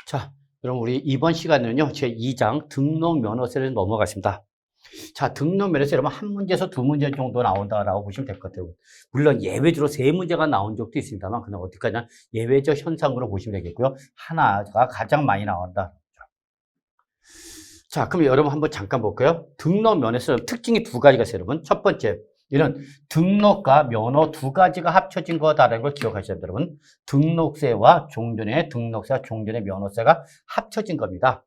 자, 그럼 우리 이번 시간은요, 제2장 등록면허세를 넘어가겠습니다. 자, 등록면허세 여러분 한 문제에서 두 문제 정도 나온다라고 보시면 될 것 같아요. 물론 예외적으로 세 문제가 나온 적도 있습니다만, 그냥 어디까지나 예외적 현상으로 보시면 되겠고요. 하나가 가장 많이 나온다. 자, 그럼 여러분 한번 잠깐 볼까요? 등록면허세 특징이 두 가지가 있어요, 여러분. 첫 번째, 이런 등록과 면허 두 가지가 합쳐진 거다라는 걸 기억하셔야 됩니다, 여러분. 등록세와 종전의 면허세가 합쳐진 겁니다.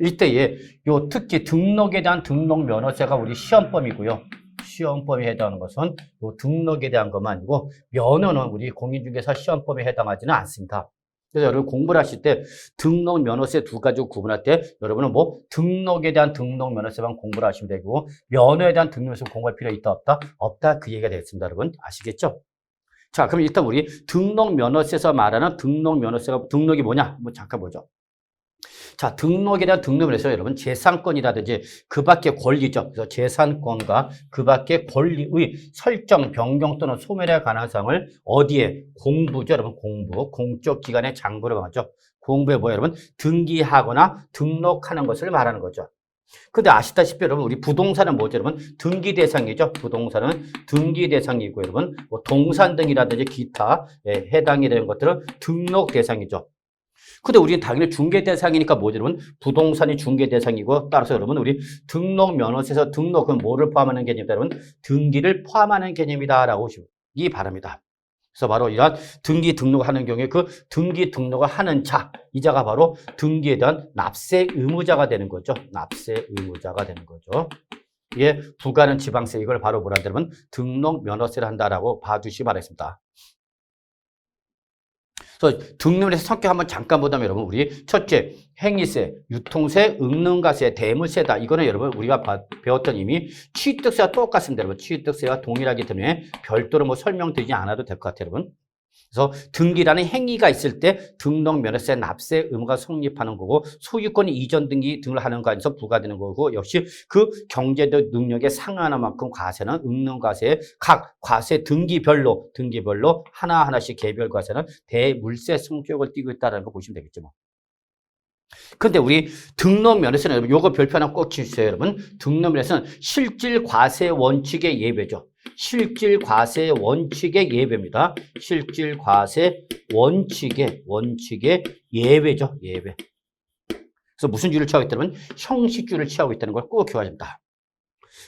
이때에 요 특히 등록에 대한 등록 면허세가 우리 시험범위고요. 시험범위에 해당하는 것은 요 등록에 대한 것만 아니고 면허는 우리 공인중개사 시험범위에 해당하지는 않습니다. 그래서 여러분 공부를 하실 때 등록 면허세 두 가지 구분할 때 여러분은 뭐 등록에 대한 등록 면허세만 공부를 하시면 되고 면허에 대한 등록 면허세 공부할 필요 있다 없다? 없다 그 얘기가 되겠습니다. 여러분 아시겠죠? 자, 그럼 일단 우리 등록 면허세에서 말하는 등록 면허세가 등록이 뭐냐? 한번 잠깐 보죠. 자, 등록에 대한 등록을 해서 여러분 재산권이라든지 그 밖의 권리죠. 그래서 재산권과 그 밖의 권리의 설정, 변경 또는 소멸에 관한 사항을 어디에? 공부죠, 여러분. 공부. 공적 기관의 장부로 하죠. 공부에 뭐예요, 여러분? 등기하거나 등록하는 것을 말하는 거죠. 근데 아시다시피 여러분 우리 부동산은 뭐죠, 여러분? 등기 대상이죠. 부동산은 등기 대상이고 여러분 뭐 동산 등이라든지 기타 해당이 되는 것들은 등록 대상이죠. 근데 우리는 당연히 중개 대상이니까 뭐죠, 여러분? 부동산이 중개 대상이고 따라서 여러분 우리 등록 면허세에서 등록은 뭐를 포함하는 개념이다, 여러분? 등기를 포함하는 개념이다라고 보시기 바랍니다. 그래서 바로 이러한 등기 등록하는 경우에 그 등기 등록을 하는 자, 이 자가 바로 등기에 대한 납세 의무자가 되는 거죠. 납세 의무자가 되는 거죠. 이게 부과하는 지방세 이걸 바로 뭐라 하면 등록 면허세를 한다라고 봐주시기 바라겠습니다. 그래서 등록면허세 성격 한번 잠깐 보자면 여러분 우리 첫째 행위세, 유통세, 응능가세, 대물세다. 이거는 여러분 우리가 배웠던 이미 취득세와 똑같습니다. 여러분 취득세와 동일하기 때문에 별도로 뭐 설명드리지 않아도 될 것 같아요, 여러분. 그래서 등기라는 행위가 있을 때 등록 면허세 납세 의무가 성립하는 거고 소유권 이전 등기 등을 하는 거에서 부과되는 거고 역시 그 경제적 능력에 상하는 만큼 과세는 응능과세 각 과세 등기별로 하나하나씩 개별 과세는 대물세 성격을 띠고 있다는 거 보시면 되겠죠. 뭐. 근데 우리 등록 면허세는 여러분 요거 별표 하나 꼭 치주세요, 여러분. 등록 면허세는 실질 과세 원칙의 예외죠. 실질 과세 원칙의 예외입니다. 실질 과세 원칙의 예외죠. 예외. 그래서 무슨 주를 취하고 있다면 형식주를 취하고 있다는 걸 꼭 기억해야 됩니다.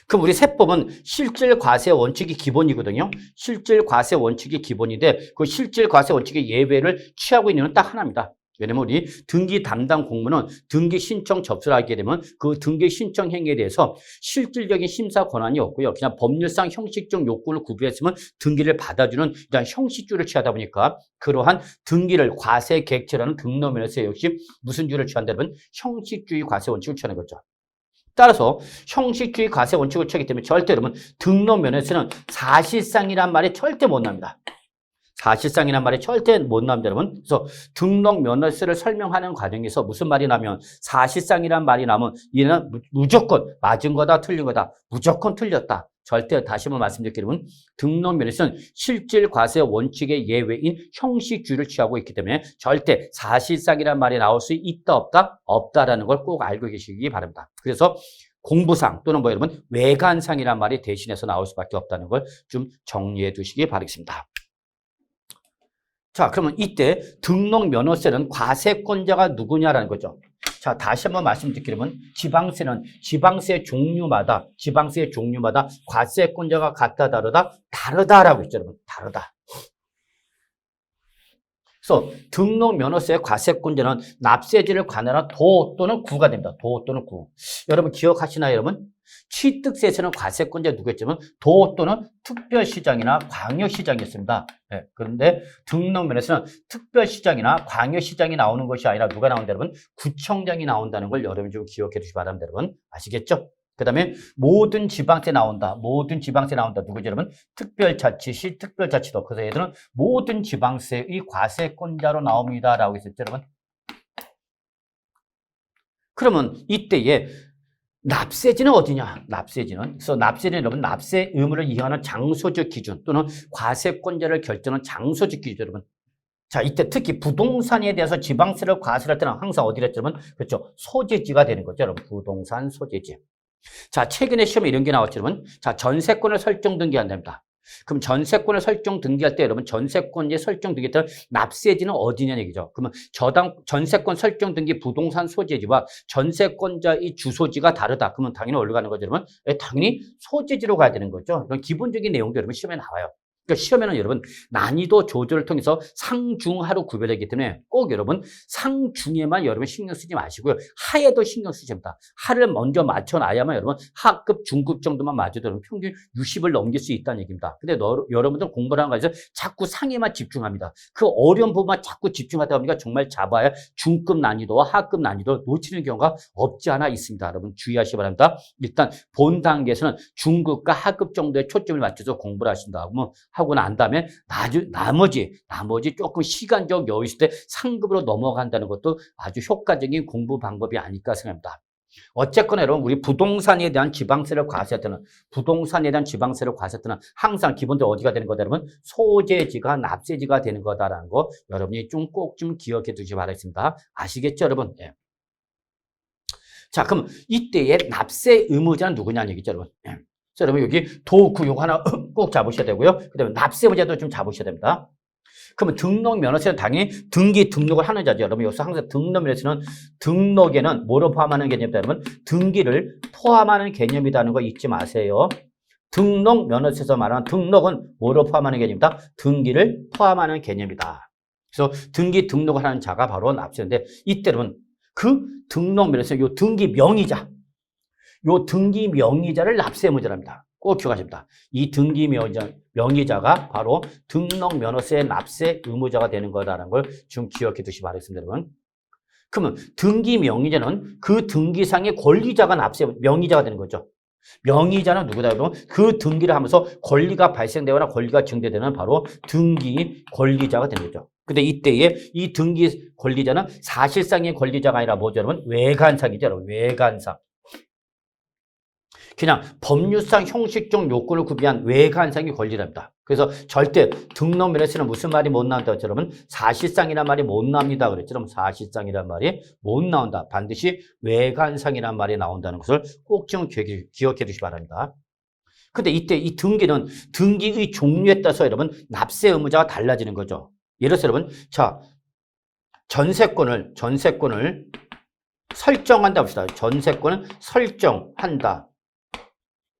그럼 우리 세법은 실질 과세 원칙이 기본이거든요. 실질 과세 원칙이 기본인데 그 실질 과세 원칙의 예외를 취하고 있는 건 딱 하나입니다. 왜냐면 우리 등기 담당 공무는 등기 신청 접수를 하게 되면 그 등기 신청 행위에 대해서 실질적인 심사 권한이 없고요. 그냥 법률상 형식적 요건을 구비했으면 등기를 받아주는 이런 형식주를 취하다 보니까 그러한 등기를 과세 객체라는 등록면허세 역시 무슨 주를 취한다면 형식주의 과세 원칙을 취하는 거죠. 따라서 형식주의 과세 원칙을 취하기 때문에 절대 여러분 등록면허세는 사실상이란 말이 절대 못 납니다. 사실상이란 말이 절대 못 나옵니다, 여러분. 그래서 등록 면허세를 설명하는 과정에서 무슨 말이 나면 사실상이란 말이 나면 얘는 무조건 맞은 거다, 틀린 거다. 무조건 틀렸다. 절대 다시 한번 말씀드리면 등록 면허세는 실질 과세 원칙의 예외인 형식주의를 취하고 있기 때문에 절대 사실상이란 말이 나올 수 있다, 없다? 없다라는 걸 꼭 알고 계시기 바랍니다. 그래서 공부상 또는 뭐 여러분 외관상이란 말이 대신해서 나올 수밖에 없다는 걸 좀 정리해 두시기 바라겠습니다. 자, 그러면 이때 등록 면허세는 과세권자가 누구냐라는 거죠. 자, 다시 한번 말씀드리면 지방세는 지방세 종류마다 과세권자가 같다 다르다라고 했죠, 여러분. 다르다. 그래서 등록 면허세 과세권자는 납세지를 관할한 도 또는 구가 됩니다. 도 또는 구. 여러분 기억하시나요, 여러분? 취득세에서는 과세권자 누구였지만 도 또는 특별시장이나 광역시장이었습니다. 네, 그런데 등록면허세는 특별시장이나 광역시장이 나오는 것이 아니라 누가 나온다, 여러분? 구청장이 나온다는 걸 여러분 좀 기억해 주시기 바랍니다, 여러분. 아시겠죠? 그 다음에 모든 지방세 나온다. 누구죠, 여러분? 특별자치시, 특별자치도. 그래서 얘들은 모든 지방세의 과세권자로 나옵니다. 라고 했었죠, 여러분? 그러면 이때에 납세지는 어디냐? 그래서 납세지는 여러분 납세 의무를 이행하는 장소적 기준 또는 과세권자를 결정하는 장소적 기준, 여러분. 자, 이때 특히 부동산에 대해서 지방세를 과세할 때는 항상 어디를 했냐면, 그렇죠. 소재지가 되는 거죠. 여러분, 부동산 소재지. 자, 최근에 시험에 이런 게 나왔죠. 여러분. 자, 전세권을 설정 등기한답니다. 그럼 전세권을 설정 등기할 때 여러분 전세권지 설정 등기할 때 납세지는 어디냐는 얘기죠. 그러면 전세권 설정 등기 부동산 소재지와 전세권자의 주소지가 다르다. 그러면 당연히 어디로 가는 거죠, 여러분? 당연히 소재지로 가야 되는 거죠. 이런 기본적인 내용도 여러분 시험에 나와요. 그러니까 시험에는 여러분 난이도 조절을 통해서 상중하로 구별되기 때문에 꼭 여러분 상중에만 여러분 신경 쓰지 마시고요. 하에도 신경 쓰셔야 됩니다. 하를 먼저 맞춰놔야만 여러분 하급, 중급 정도만 맞아도 여러분 평균 60을 넘길 수 있다는 얘기입니다. 근데 여러분들 공부를 하는 거에서 자꾸 상에만 집중합니다. 그 어려운 부분만 자꾸 집중하다 보니까 정말 잡아야 중급 난이도와 하급 난이도 놓치는 경우가 없지 않아 있습니다. 여러분 주의하시기 바랍니다. 일단 본 단계에서는 중급과 하급 정도의 초점을 맞춰서 공부를 하신다. 뭐 하고 난 다음에 나머지 조금 시간적 여유 있을 때 상급으로 넘어간다는 것도 아주 효과적인 공부 방법이 아닐까 생각합니다. 어쨌거나 여러분 우리 부동산에 대한 지방세를 과세할 때는 항상 기본적으로 어디가 되는 거다 여러분? 소재지가 납세지가 되는 거다라는 거 여러분이 꼭 좀 기억해 두시기 바라겠습니다. 아시겠죠 여러분? 예. 자 그럼 이때의 납세 의무자는 누구냐는 얘기죠 여러분. 예. 자, 여러분 여기 도구 요거 하나 꼭 잡으셔야 되고요. 그다음에 납세의무자도 좀 잡으셔야 됩니다. 그러면 등록면허세는 당연히 등록을 하는 자죠. 여러분 여기서 항상 등록면허세는 등록에는 뭐로 포함하는 개념이다 여러분? 등기를 포함하는 개념이라는 거 잊지 마세요. 등록면허세에서 말하는 등록은 뭐로 포함하는 개념이다? 등기를 포함하는 개념이다. 그래서 등록을 하는 자가 바로 납세인데 이때 여러분 그 등록면허세 요 등기 명의자를 납세 의무자랍니다. 꼭 기억하십니다. 이 등기 명의자가 바로 등록 면허세 납세 의무자가 되는 거다라는 걸 좀 기억해 두시기 바라겠습니다, 여러분. 그러면 등기 명의자는 그 등기상의 권리자가 명의자가 되는 거죠. 명의자는 누구다? 여러분? 그 등기를 하면서 권리가 발생되거나 권리가 증대되는 바로 등기 권리자가 되는 거죠. 근데 이때에 이 등기 권리자는 사실상의 권리자가 아니라 뭐죠, 여러분? 외관상이죠, 여러분. 외관상. 그냥 법률상 형식적 요건을 구비한 외관상의 권리랍니다. 그래서 절대 등록면허세는 무슨 말이 못 나온다, 여러분? 사실상이란 말이 못 나옵니다. 그랬죠? 여러분, 사실상이란 말이 못 나온다. 반드시 외관상이란 말이 나온다는 것을 꼭 좀 기억해 두시기 바랍니다. 근데 이때 이 등기는 등기의 종류에 따라서 여러분 납세 의무자가 달라지는 거죠. 예를 들어서 여러분, 자, 전세권을 설정한다 봅시다. 전세권을 설정한다.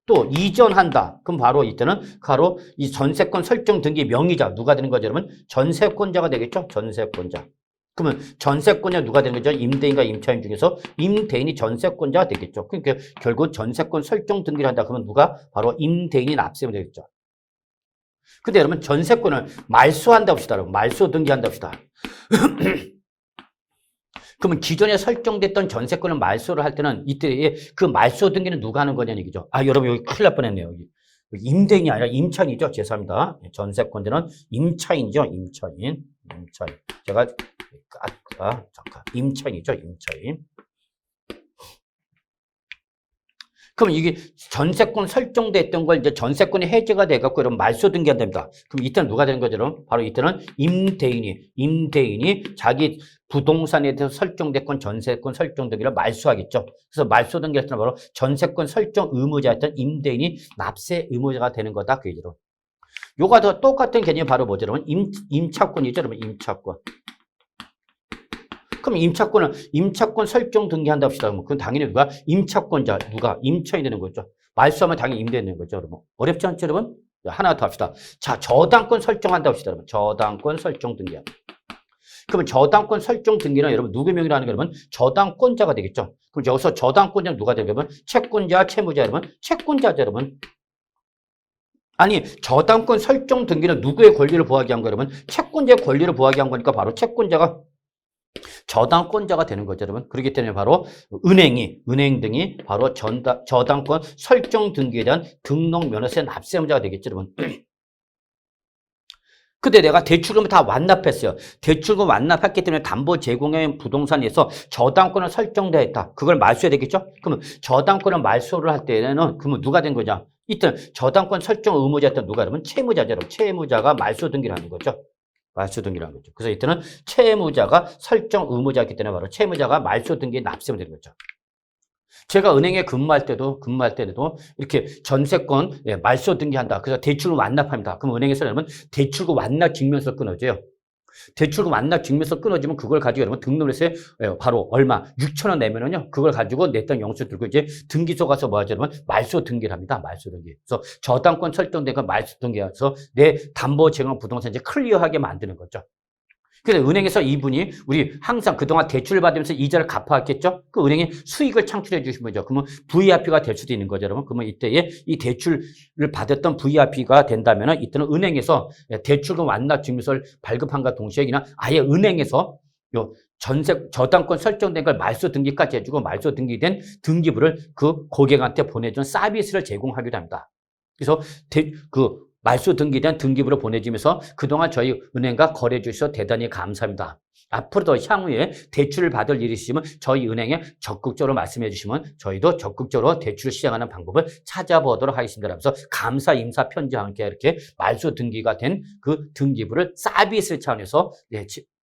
또 이전한다. 그럼 바로 이때는 바로 이 전세권 설정 등기 명의자 누가 되는 거죠, 여러분? 전세권자가 되겠죠? 전세권자. 그러면 전세권자 누가 되는 거죠? 임대인과 임차인 중에서 임대인이 전세권자가 되겠죠. 그러니까 결국 전세권 설정 등기를 한다. 그러면 누가? 바로 임대인이 납세가 되겠죠. 근데 여러분 전세권을 말소한다 봅시다. 여러분. 말소 등기한다 봅시다. 그러면 기존에 설정됐던 전세권을 말소를 할 때는 이때 그 말소 등기는 누가 하는 거냐는 얘기죠. 아, 여러분 여기 큰일 날 뻔했네요. 여기 임대인이 아니라 임차인이죠. 죄송합니다. 전세권자는 임차인이죠. 임차인. 제가 잠깐 임차인이죠. 임차인. 그럼 이게 전세권 설정됐던 걸 이제 전세권이 해제가 돼갖고 여러분 말소 등기한답니다. 그럼 이때는 누가 되는 거죠? 여러분? 바로 이때는 임대인이 자기 부동산에 대해서 설정됐건 전세권 설정 등기를 말소하겠죠. 그래서 말소 등기할 때는 바로 전세권 설정 의무자였던 임대인이 납세 의무자가 되는 거다. 그 얘기로. 요가 더 똑같은 개념이 바로 뭐죠? 여러분? 임차권이죠. 여러분 임차권. 그럼 임차권 설정 등기한다 합시다. 그럼 당연히 누가? 임차권자, 누가? 임차인이 되는 거죠. 말소하면 당연히 임대인이 되는 거죠, 여러분. 어렵지 않죠, 여러분? 하나 더 합시다. 자, 저당권 설정한다 합시다, 여러분. 저당권 설정 등기. 그러면 저당권 설정 등기는 여러분 누구 명의라는 거 여러분? 저당권자가 되겠죠. 그럼 여기서 저당권자는 누가 되는 여러분? 채권자, 채무자 여러분? 채권자죠, 여러분. 아니, 저당권 설정 등기는 누구의 권리를 보호하기 위한 거예요, 여러분? 채권자의 권리를 보호하기 위한 거니까 바로 채권자가 저당권자가 되는 거죠, 여러분. 그렇기 때문에 바로 은행 등이 바로 저당권 설정 등기에 대한 등록 면허세 납세 의무자가 되겠죠, 여러분. 근데 내가 대출금을 다 완납했어요. 대출금 완납했기 때문에 담보 제공형 부동산에서 저당권을 설정되었다. 그걸 말소해야 되겠죠? 그러면 저당권을 말소를 할 때는 그러면 누가 된 거냐? 이때는 저당권 설정 의무자였던 누가 여러분? 채무자죠, 여러분. 채무자가 말소 등기를 하는 거죠. 말소등기라는 거죠. 그래서 이때는 채무자가 설정 의무자이기 때문에 바로 채무자가 말소등기에 납세하면 되는 거죠. 제가 은행에 근무할 때도 이렇게 전세권 말소등기한다. 그래서 대출금 완납합니다. 그럼 은행에서는 대출금 완납 증명서 끊어줘요. 대출금 완납 증명서 끊어지면 그걸 가지고 여러분 등록을 해서 바로 얼마 6,000원 내면은요 그걸 가지고 내 땅 영수 들고 이제 등기소 가서 뭐 하죠 여러분 말소 등기를 합니다. 말소 등기. 그래서 저당권 설정된 거 말소 등기해서 내 담보 제공 부동산 이제 클리어하게 만드는 거죠. 그래서 은행에서 이분이 우리 항상 그동안 대출을 받으면서 이자를 갚아왔겠죠? 그 은행이 수익을 창출해 주신 거죠. 그러면 VRP가 될 수도 있는 거죠, 여러분. 그러면 이때에 이 대출을 받았던 VRP가 된다면 이때는 은행에서 대출금 완납 증명서를 발급한과 동시에 그냥 아예 은행에서 요 저당권 설정된 걸 말소 등기까지 해주고 말소 등기된 등기부를 그 고객한테 보내준 서비스를 제공하기도 합니다. 그래서 말소 등기된 등기부로 보내주면서 그동안 저희 은행과 거래해 주셔서 대단히 감사합니다. 앞으로도 향후에 대출을 받을 일이 있으시면 저희 은행에 적극적으로 말씀해 주시면 저희도 적극적으로 대출을 시행하는 방법을 찾아보도록 하겠습니다. 그래서 감사 임사 편지와 함께 이렇게 말소 등기가 된 그 등기부를 서비스 차원에서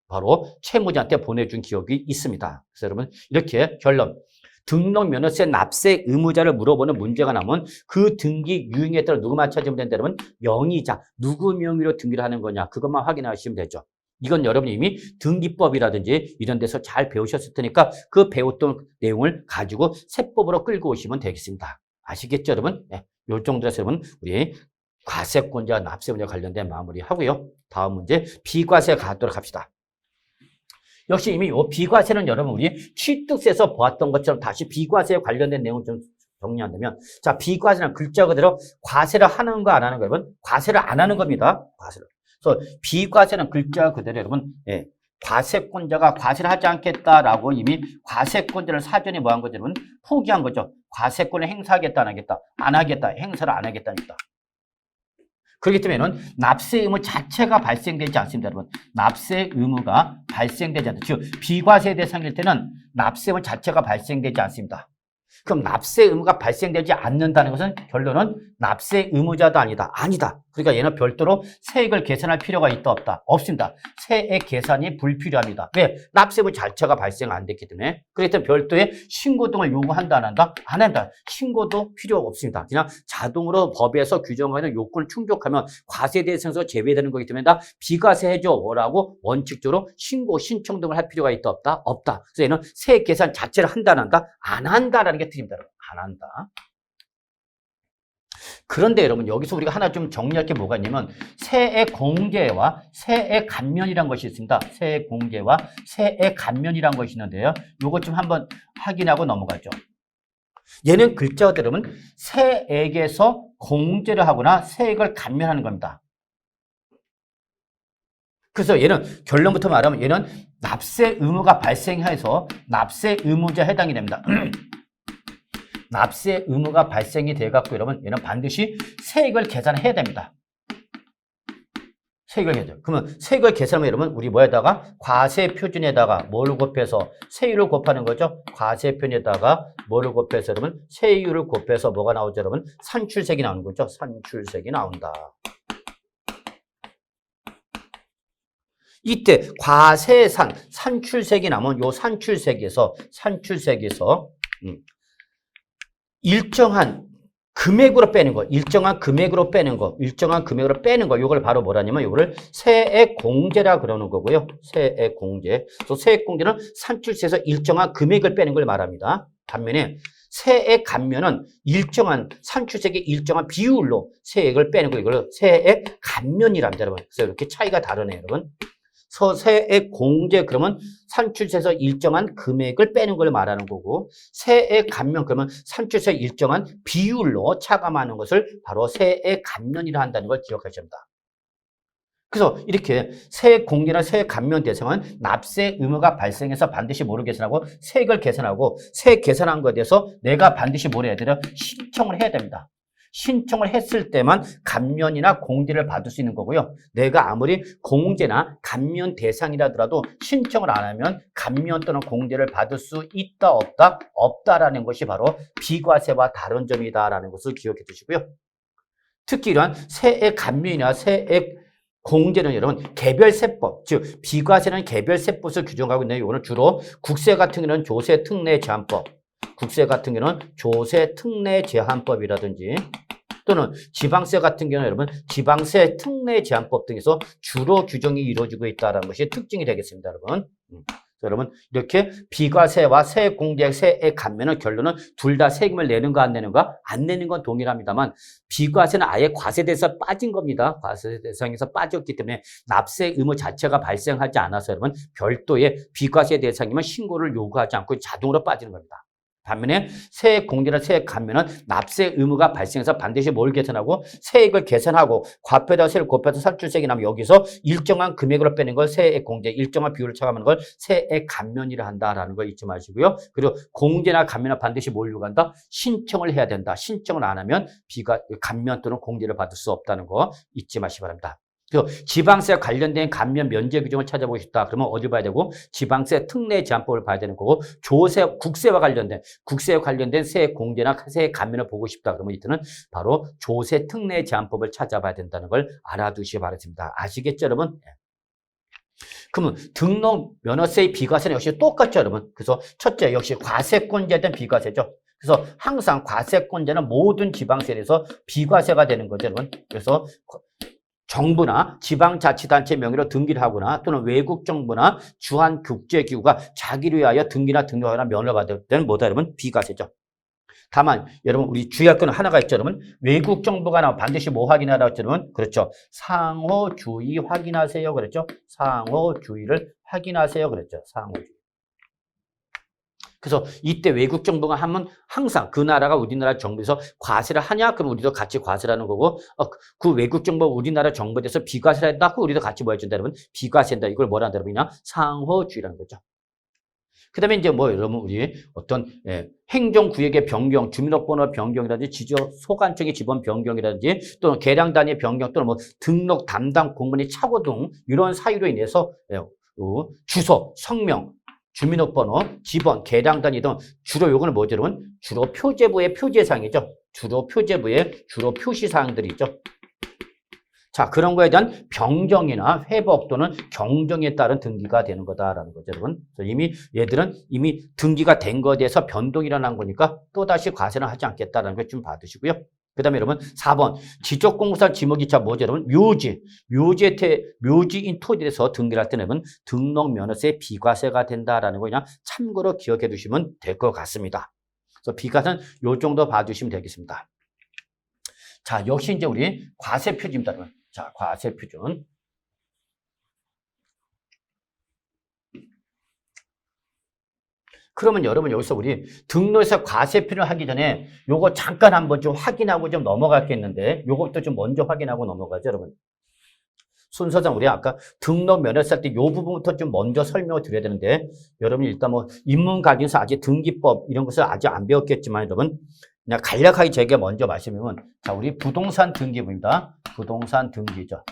바로 채무자한테 보내준 기억이 있습니다. 그래서 여러분 이렇게 결론. 등록면허세 납세 의무자를 물어보는 문제가 나오면 그 등기 유형에 따라 누구만 찾으면 된다 여러분 영의자 누구 명의로 등기를 하는 거냐 그것만 확인하시면 되죠. 이건 여러분이 이미 등기법이라든지 이런 데서 잘 배우셨을 테니까 그 배웠던 내용을 가지고 세법으로 끌고 오시면 되겠습니다. 아시겠죠 여러분? 네, 요 정도에서 여러분 우리 과세권자 납세 문제 관련된 마무리하고요. 다음 문제 비과세 가도록 합시다. 역시 이미 이 비과세는 여러분 우리 취득세에서 보았던 것처럼 다시 비과세에 관련된 내용을 좀 정리한다면 자 비과세는 글자 그대로 과세를 하는 거 안 하는 거 여러분 과세를 안 하는 겁니다. 과세를. 그래서 비과세는 글자 그대로 여러분 과세권자가 과세를 하지 않겠다라고 이미 과세권자를 사전에 뭐 한 거죠 여러분 포기한 거죠. 과세권을 행사하겠다 안 하겠다 안 하겠다 행사를 안 하겠다니까. 그렇기 때문에는 납세 의무 자체가 발생되지 않습니다, 여러분. 납세 의무가 발생되지 않다. 즉, 비과세 대상일 때는 납세 의무 자체가 발생되지 않습니다. 그럼 납세 의무가 발생되지 않는다는 것은 결론은 납세 의무자도 아니다. 아니다. 그러니까 얘는 별도로 세액을 계산할 필요가 있다 없다? 없습니다. 세액 계산이 불필요합니다. 왜? 납세 의무 자체가 발생 안 됐기 때문에. 그렇기 때문에 별도의 신고 등을 요구한다 안 한다? 안 한다. 신고도 필요 없습니다. 그냥 자동으로 법에서 규정하는 요건을 충족하면 과세 대상에서 제외되는 거기 때문에 나 비과세 해줘라고 원칙적으로 신고 신청 등을 할 필요가 있다 없다? 없다. 그래서 얘는 세액 계산 자체를 한다 안 한다? 안 한다라는 게 틀립니다. 안 한다. 그런데 여러분 여기서 우리가 하나 좀 정리할 게 뭐가 있냐면 세액 공제와 세액 감면이란 것이 있습니다. 세액 공제와 세액 감면이란 것이 있는데요. 요거 좀 한번 확인하고 넘어가죠. 얘는 글자 그대로 여러분 세액에서 공제를 하거나 세액을 감면하는 겁니다. 그래서 얘는 결론부터 말하면 얘는 납세 의무가 발생해서 납세 의무자에 해당이 됩니다. 납세 의무가 발생이 돼갖고 여러분 얘는 반드시 세액을 계산해야 됩니다. 세액을 계산. 그러면 세액을 계산하면 여러분 우리 뭐에다가 과세 표준에다가 뭐를 곱해서 세율을 곱하는 거죠. 과세 표준에다가 뭐를 곱해서 여러분 세율을 곱해서 뭐가 나오죠 여러분 산출세액이 나오는 거죠. 산출세액이 나온다. 이때 과세산 산출세액이 나오면 요 산출세액에서 일정한 금액으로 빼는 거, 일정한 금액으로 빼는 거, 요걸 바로 뭐라냐면 요거를 세액 공제라 그러는 거고요. 세액 공제. 그래서 세액 공제는 산출세에서 일정한 금액을 빼는 걸 말합니다. 반면에 세액 감면은 일정한 산출세액의 일정한 비율로 세액을 빼는 거, 이걸 세액 감면이랍니다, 여러분. 그래서 이렇게 차이가 다르네요, 여러분. 세액 공제 그러면 산출세에서 일정한 금액을 빼는 걸 말하는 거고 세액 감면 그러면 산출세 일정한 비율로 차감하는 것을 바로 세액 감면이라 한다는 걸 기억하셔야 합니다. 그래서 이렇게 세액 공제나 세액 감면 대상은 납세 의무가 발생해서 반드시 뭐를 계산하고 세액을 계산하고 세액 계산한 것에 대해서 내가 반드시 뭘 해야 되나 신청을 해야 됩니다. 신청을 했을 때만 감면이나 공제를 받을 수 있는 거고요. 내가 아무리 공제나 감면 대상이라더라도 신청을 안 하면 감면 또는 공제를 받을 수 있다 없다? 없다라는 것이 바로 비과세와 다른 점이다라는 것을 기억해 두시고요. 특히 이러한 세액 감면이나 세액 공제는 여러분 개별세법, 즉 비과세는 개별세법을 규정하고 있는데 이거는 주로 국세 같은 경우는 조세 특례 제한법, 국세 같은 경우는 조세 특례 제한법이라든지 또는 지방세 같은 경우는 여러분 지방세 특례 제한법 등에서 주로 규정이 이루어지고 있다는 것이 특징이 되겠습니다, 여러분. 여러분 이렇게 비과세와 세액공제, 세액 감면은 결론은 둘 다 세금을 내는 거 안 내는 거? 안 내는 건 동일합니다만 비과세는 아예 과세 대상에서 빠진 겁니다. 과세 대상에서 빠졌기 때문에 납세 의무 자체가 발생하지 않아서 여러분 별도의 비과세 대상이면 신고를 요구하지 않고 자동으로 빠지는 겁니다. 반면에 세액 공제나 세액 감면은 납세 의무가 발생해서 반드시 뭘 계산하고 세액을 계산하고 과표에다 세를 곱해서 산출세액이 나면 여기서 일정한 금액으로 빼는 걸 세액 공제, 일정한 비율을 차감하는 걸 세액 감면이라 한다라는 거 잊지 마시고요. 그리고 공제나 감면은 반드시 뭘 요구한다? 신청을 해야 된다. 신청을 안 하면 감면 또는 공제를 받을 수 없다는 거 잊지 마시기 바랍니다. 지방세 관련된 감면 면제 규정을 찾아보고 싶다. 그러면 어디 봐야 되고 지방세 특례 제한법을 봐야 되는 거고 국세와 관련된 세액 공제나 세액 감면을 보고 싶다. 그러면 이때는 바로 조세 특례 제한법을 찾아봐야 된다는 걸 알아두시기 바랍니다. 아시겠죠, 여러분? 그러면 등록 면허세의 비과세는 역시 똑같죠, 여러분. 그래서 첫째 역시 과세권자에 대한 비과세죠. 그래서 항상 과세권자는 모든 지방세에 대해서 비과세가 되는 거죠, 여러분. 그래서 정부나 지방자치단체 명의로 등기를 하거나 또는 외국 정부나 주한 국제기구가 자기를 위하여 등기나 등록하거나 면허를 받을 때는 뭐다, 여러분? 비과세죠. 다만 여러분 우리 주의할 건 하나가 있죠, 여러분. 외국 정부가 나오면 반드시 뭐 확인하라고 했죠, 여러분? 그렇죠. 상호주의 확인하세요. 그랬죠. 상호주의를 확인하세요. 그랬죠. 상호주의. 그래서 이때 외국 정부가 하면 항상 그 나라가 우리나라 정부에서 과세를 하냐? 그럼 우리도 같이 과세를 하는 거고, 그 외국 정부가 우리나라 정부에 대해서 비과세를 했다? 그럼 우리도 같이 뭐 해준다, 여러분? 비과세한다. 이걸 뭐라 한다, 여러분이냐? 상호주의라는 거죠. 그 다음에 이제 뭐 여러분 우리 어떤 행정구역의 변경, 주민등록번호 변경이라든지 지적소관청의 지번 변경이라든지 또는 계량 단위 변경 또는 뭐 등록 담당 공무원의 착오 등 이런 사유로 인해서 주소, 성명, 주민등록번호, 지번, 계량 단위 등 주로 요거는 뭐죠, 여러분? 주로 표제부의 표제사항이죠. 주로 표시사항들이죠. 자, 그런 거에 대한 변경이나 회복 또는 경정에 따른 등기가 되는 거다라는 거죠, 여러분. 그래서 얘들은 이미 등기가 된 거에 대해서 변동이 일어난 거니까 또다시 과세는 하지 않겠다라는 걸 좀 받으시고요. 그 다음에 여러분 4번 지적공사 지목이차 뭐죠, 여러분? 묘지인 토지에서 등기를 할 때는 여러분 등록면허세 비과세가 된다라는 거 그냥 참고로 기억해 두시면 될 것 같습니다. 그래서 비과세는 요 정도 봐주시면 되겠습니다. 자, 역시 이제 우리 과세 표준입니다, 여러분. 자, 과세 표준. 그러면 여러분 여기서 우리 등록에서 과세 표준을 하기 전에 요거 잠깐 한번 좀 확인하고 좀 넘어갔겠는데 요것도 좀 먼저 확인하고 넘어가죠, 여러분. 순서상 우리 아까 등록 면허세 할 때 요 부분부터 좀 먼저 설명을 드려야 되는데 여러분이 일단 뭐 인문가정에서 아직 등기법 이런 것을 아직 안 배웠겠지만 여러분 그냥 간략하게 제가 먼저 말씀드리면 자, 우리 부동산 등기부입니다. 부동산 등기죠.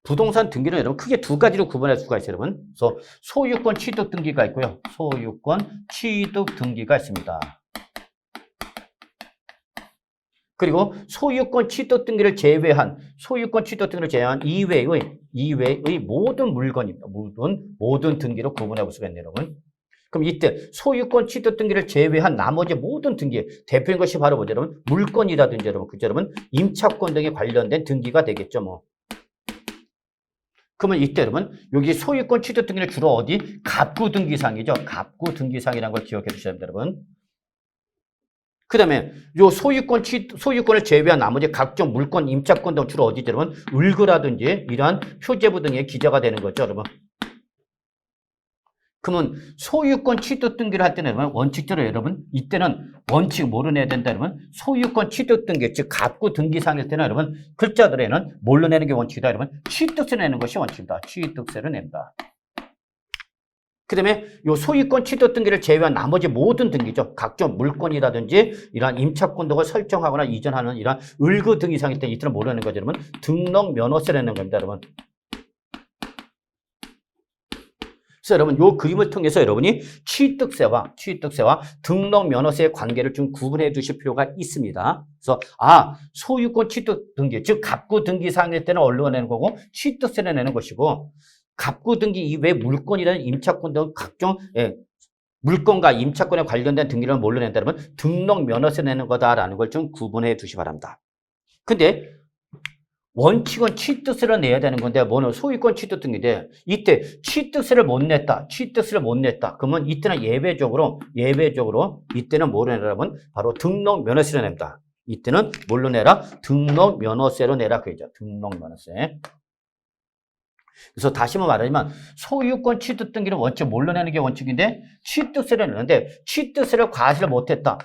부동산 등기는 여러분 크게 두 가지로 구분할 수가 있어요, 여러분. 그래서 소유권 취득 등기가 있고요. 소유권 취득 등기가 있습니다. 그리고 소유권 취득 등기를 제외한 이외의 모든 물건입니다. 모든 등기로 구분해 볼 수가 있네요, 여러분. 그럼 이때 소유권 취득 등기를 제외한 나머지 모든 등기 대표인 것이 바로 뭐죠, 여러분? 물건이라든지 여러분, 그죠, 여러분? 임차권 등에 관련된 등기가 되겠죠, 뭐. 그러면 이때 여러분 여기 소유권 취득 등기는 주로 어디? 갑구 등기상이죠. 갑구 등기상이라는 걸 기억해 주셔야 됩니다, 여러분. 그 다음에 요 소유권을 제외한 나머지 각종 물건, 임차권 등 주로 어디죠, 여러분? 을구라든지 이러한 표제부 등에 기재가 되는 거죠, 여러분. 그러면 소유권 취득 등기를 할 때는 여러분 원칙대로 여러분 이때는 원칙 뭐로 내야 된다, 여러분? 소유권 취득 등기, 즉 갑구 등기상일 때는 여러분 글자들에는 뭘로 내는 게 원칙이다, 여러분? 취득세를 내는 것이 원칙이다. 취득세를 낸다. 그 다음에 요 소유권 취득 등기를 제외한 나머지 모든 등기죠. 각종 물건이라든지 이러한 임차권 등을 설정하거나 이전하는 이러한 을구 등기상일 때 이때는 뭐로 내는 거죠, 여러분? 등록 면허세를 내는 겁니다, 여러분. 그래서 여러분 요 그림을 통해서 여러분이 취득세와 등록면허세의 관계를 좀 구분해 두실 필요가 있습니다. 그래서 소유권 취득 등기, 즉 갑구 등기 사항일 때는 얼른 내는 거고 취득세를 내는 것이고 갑구 등기 이외에 물권이라는 임차권 등 각종 물건과 임차권에 관련된 등기를 뭘로 낸다 그러면 등록면허세 내는 거다라는 걸 좀 구분해 두시 바랍니다. 근데 원칙은 취득세를 내야 되는 건데 뭐는 소유권 취득 등기인데 이때 취득세를 못 냈다. 그러면 이때는 예외적으로 이때는 뭐로 내라면 바로 등록면허세를 냅니다. 이때는 뭘로 내라? 등록면허세로 내라 그죠. 등록면허세. 그래서 다시 한번 말하지만 소유권 취득 등기는 원칙 뭘로 내는 게 원칙인데 취득세를 내는데 취득세를 과세를 못했다.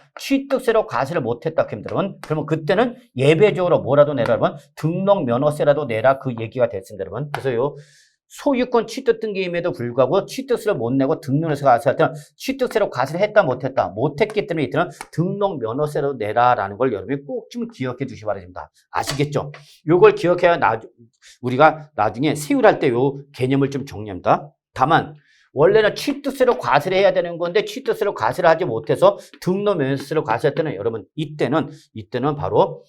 그러면 그때는 예외적으로 뭐라도 내라 그러면 등록면허세라도 내라 그 얘기가 됐습니다. 여러분. 그래서 요 소유권 취득 등기임에도 불구하고 취득세를 못 내고 등록면허세 과세할 때는 취득세로 과세를 했다 못했기 때문에 이때는 등록면허세로 내라라는 걸 여러분이 꼭 좀 기억해 두시기 바랍니다. 아시겠죠? 요걸 기억해야 우리가 나중에 세율할 때 요 개념을 좀 정리합니다. 다만 원래는 취득세로 과세를 해야 되는 건데 취득세로 과세를 하지 못해서 등록면허세로 과세할 때는 여러분 이때는 바로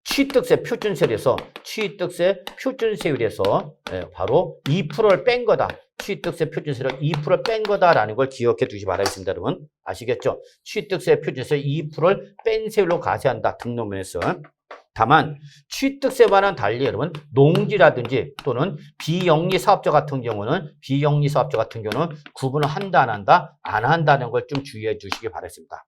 취득세 표준세율에서 바로 2%를 뺀 거다. 취득세 표준세를 2%를 뺀 거다라는 걸 기억해 두시 바라겠습니다, 여러분. 아시겠죠? 취득세 표준세 2%를 뺀 세율로 과세한다. 등록면허세. 다만 취득세와는 달리 여러분 농지라든지 또는 비영리 사업자 같은 경우는 구분을 한다 안 한다? 안 한다는 걸 좀 주의해 주시기 바라겠습니다.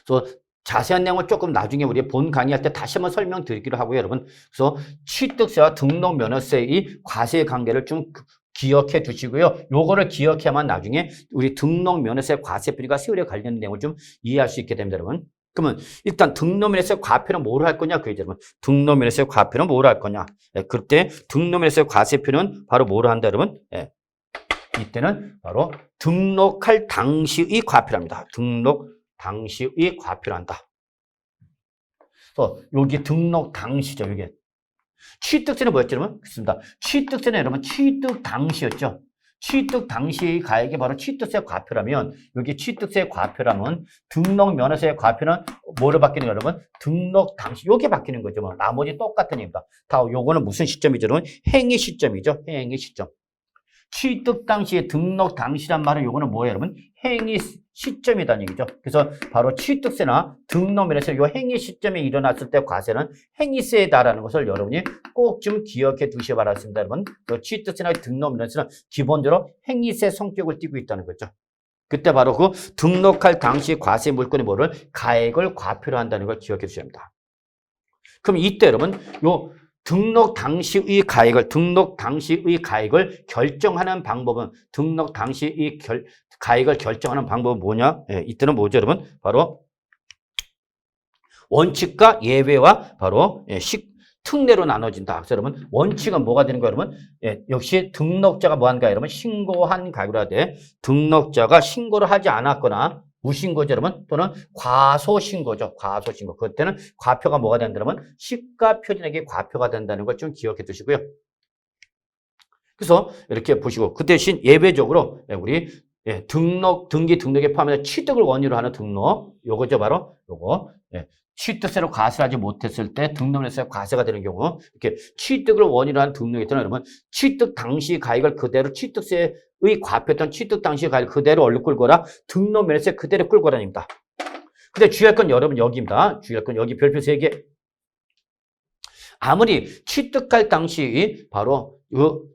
그래서 자세한 내용은 조금 나중에 우리 본 강의할 때 다시 한번 설명드리기로 하고요, 여러분. 그래서 취득세와 등록면허세의 과세의 관계를 좀 기억해 두시고요. 요거를 기억해야만 나중에 우리 등록면허세 과세비리가 세율에 관련된 내용을 좀 이해할 수 있게 됩니다, 여러분. 그러면 일단 등록면허세 과표는 뭐로 할 거냐? 그죠, 여러분. 등록면허세 과표는 뭐로 할 거냐? 그때 등록면허세 과세표는 바로 뭐로 한다, 여러분? 이때는 바로 등록할 당시의 과표랍니다. 당시의 과표를 한다. 그래서 여기 등록 당시죠. 이게 취득세는 뭐였죠, 여러분? 그렇습니다. 취득세는 여러분 취득 당시였죠. 취득 당시의 가액이 바로 취득세 과표라면 여기 취득세 과표라면 등록면허세 과표는 뭐로 바뀌는 거예요, 여러분? 등록 당시 요게 바뀌는 거죠. 뭐 나머지 똑같은 입니다. 다 요거는 무슨 시점이죠, 여러분? 행위 시점이죠. 행위 시점. 취득 당시에 등록 당시란 말은 요거는 뭐예요, 여러분? 행위 시점이라는 얘기죠. 그래서 바로 취득세나 등록면허세 요 행위 시점에 일어났을 때 과세는 행위세다라는 것을 여러분이 꼭 좀 기억해 두시기 바랍니다, 여러분. 취득세나 등록면허세는 기본적으로 행위세 성격을 띠고 있다는 거죠. 그때 바로 그 등록할 당시 과세 물건이 뭐를 가액을 과표로 한다는 걸 기억해 주셔야 합니다. 그럼 이때 여러분 요 등록 당시의 가액을 결정하는 방법은 가액을 결정하는 방법은 뭐냐? 이때는 뭐죠, 여러분? 바로 원칙과 예외와 바로 특례로 나눠진다. 그래서 여러분 원칙은 뭐가 되는 거예요, 여러분? 역시 등록자가 뭐 한가, 여러분? 신고한 가액으로 하되 등록자가 신고를 하지 않았거나 무신고죠, 여러분? 또는 과소신고죠. 과소신고. 그때는 과표가 뭐가 된다, 여러분? 시가 표준액이 과표가 된다는 걸 좀 기억해 두시고요. 그래서 이렇게 보시고 그 대신 예외적으로 우리 등록에 포함해서 취득을 원인으로 하는 등록 요거죠, 바로 요거. 취득세로 과세를 하지 못했을 때 등록면허세 과세가 되는 경우 이렇게 취득을 원인으로 하는 등록이 있잖아요, 여러분. 취득 당시 가액을 그대로 취득세의 과표했던 취득 당시 가액을 그대로 얼른 끌거나 등록면허세 그대로 끌거라입니다. 근데 주의할 건 여러분 여기입니다. 주의할 건 여기 별표 3개. 아무리 취득할 당시 바로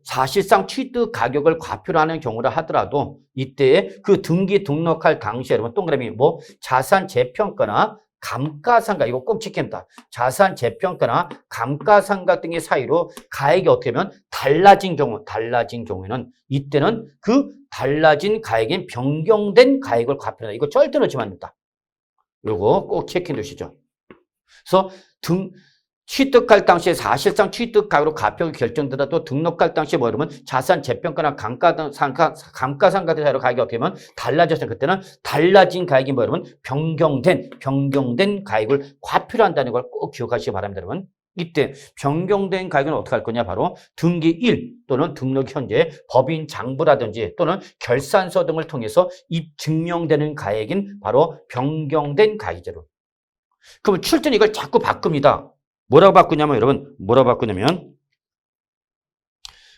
사실상 취득 가격을 과표로 하는 경우라 하더라도 이때 그 등록할 당시에 여러분 동그라미 자산 재평가나 감가상각 이거 꼭 지킵니다. 자산 재평가나 감가상각 등의 사이로 가액이 어떻게 되면 달라진 경우에는 이때는 그 달라진 가액인 변경된 가액을 과표한다. 이거 절대 넣지 맙니다. 요거 꼭 체크해 두시죠. 그래서 취득할 당시에 사실상 취득 가격으로 과표가 결정되더라도 등록할 당시에 뭐 이러면 자산 재평가나 감가상각 사이로 가격이 어떻게 되면 달라졌어요. 그때는 달라진 가격이 뭐 이러면 변경된 가격을 과표로 한다는 걸 꼭 기억하시기 바랍니다, 여러분. 이때 변경된 가액은 어떻게 할 거냐? 바로 등기 1 또는 등록 현재 법인 장부라든지 또는 결산서 등을 통해서 증명되는 가액인 바로 변경된 가액이죠. 그럼 출제는 이걸 자꾸 바꿉니다. 뭐라고 바꾸냐면 여러분 뭐라고 바꾸냐면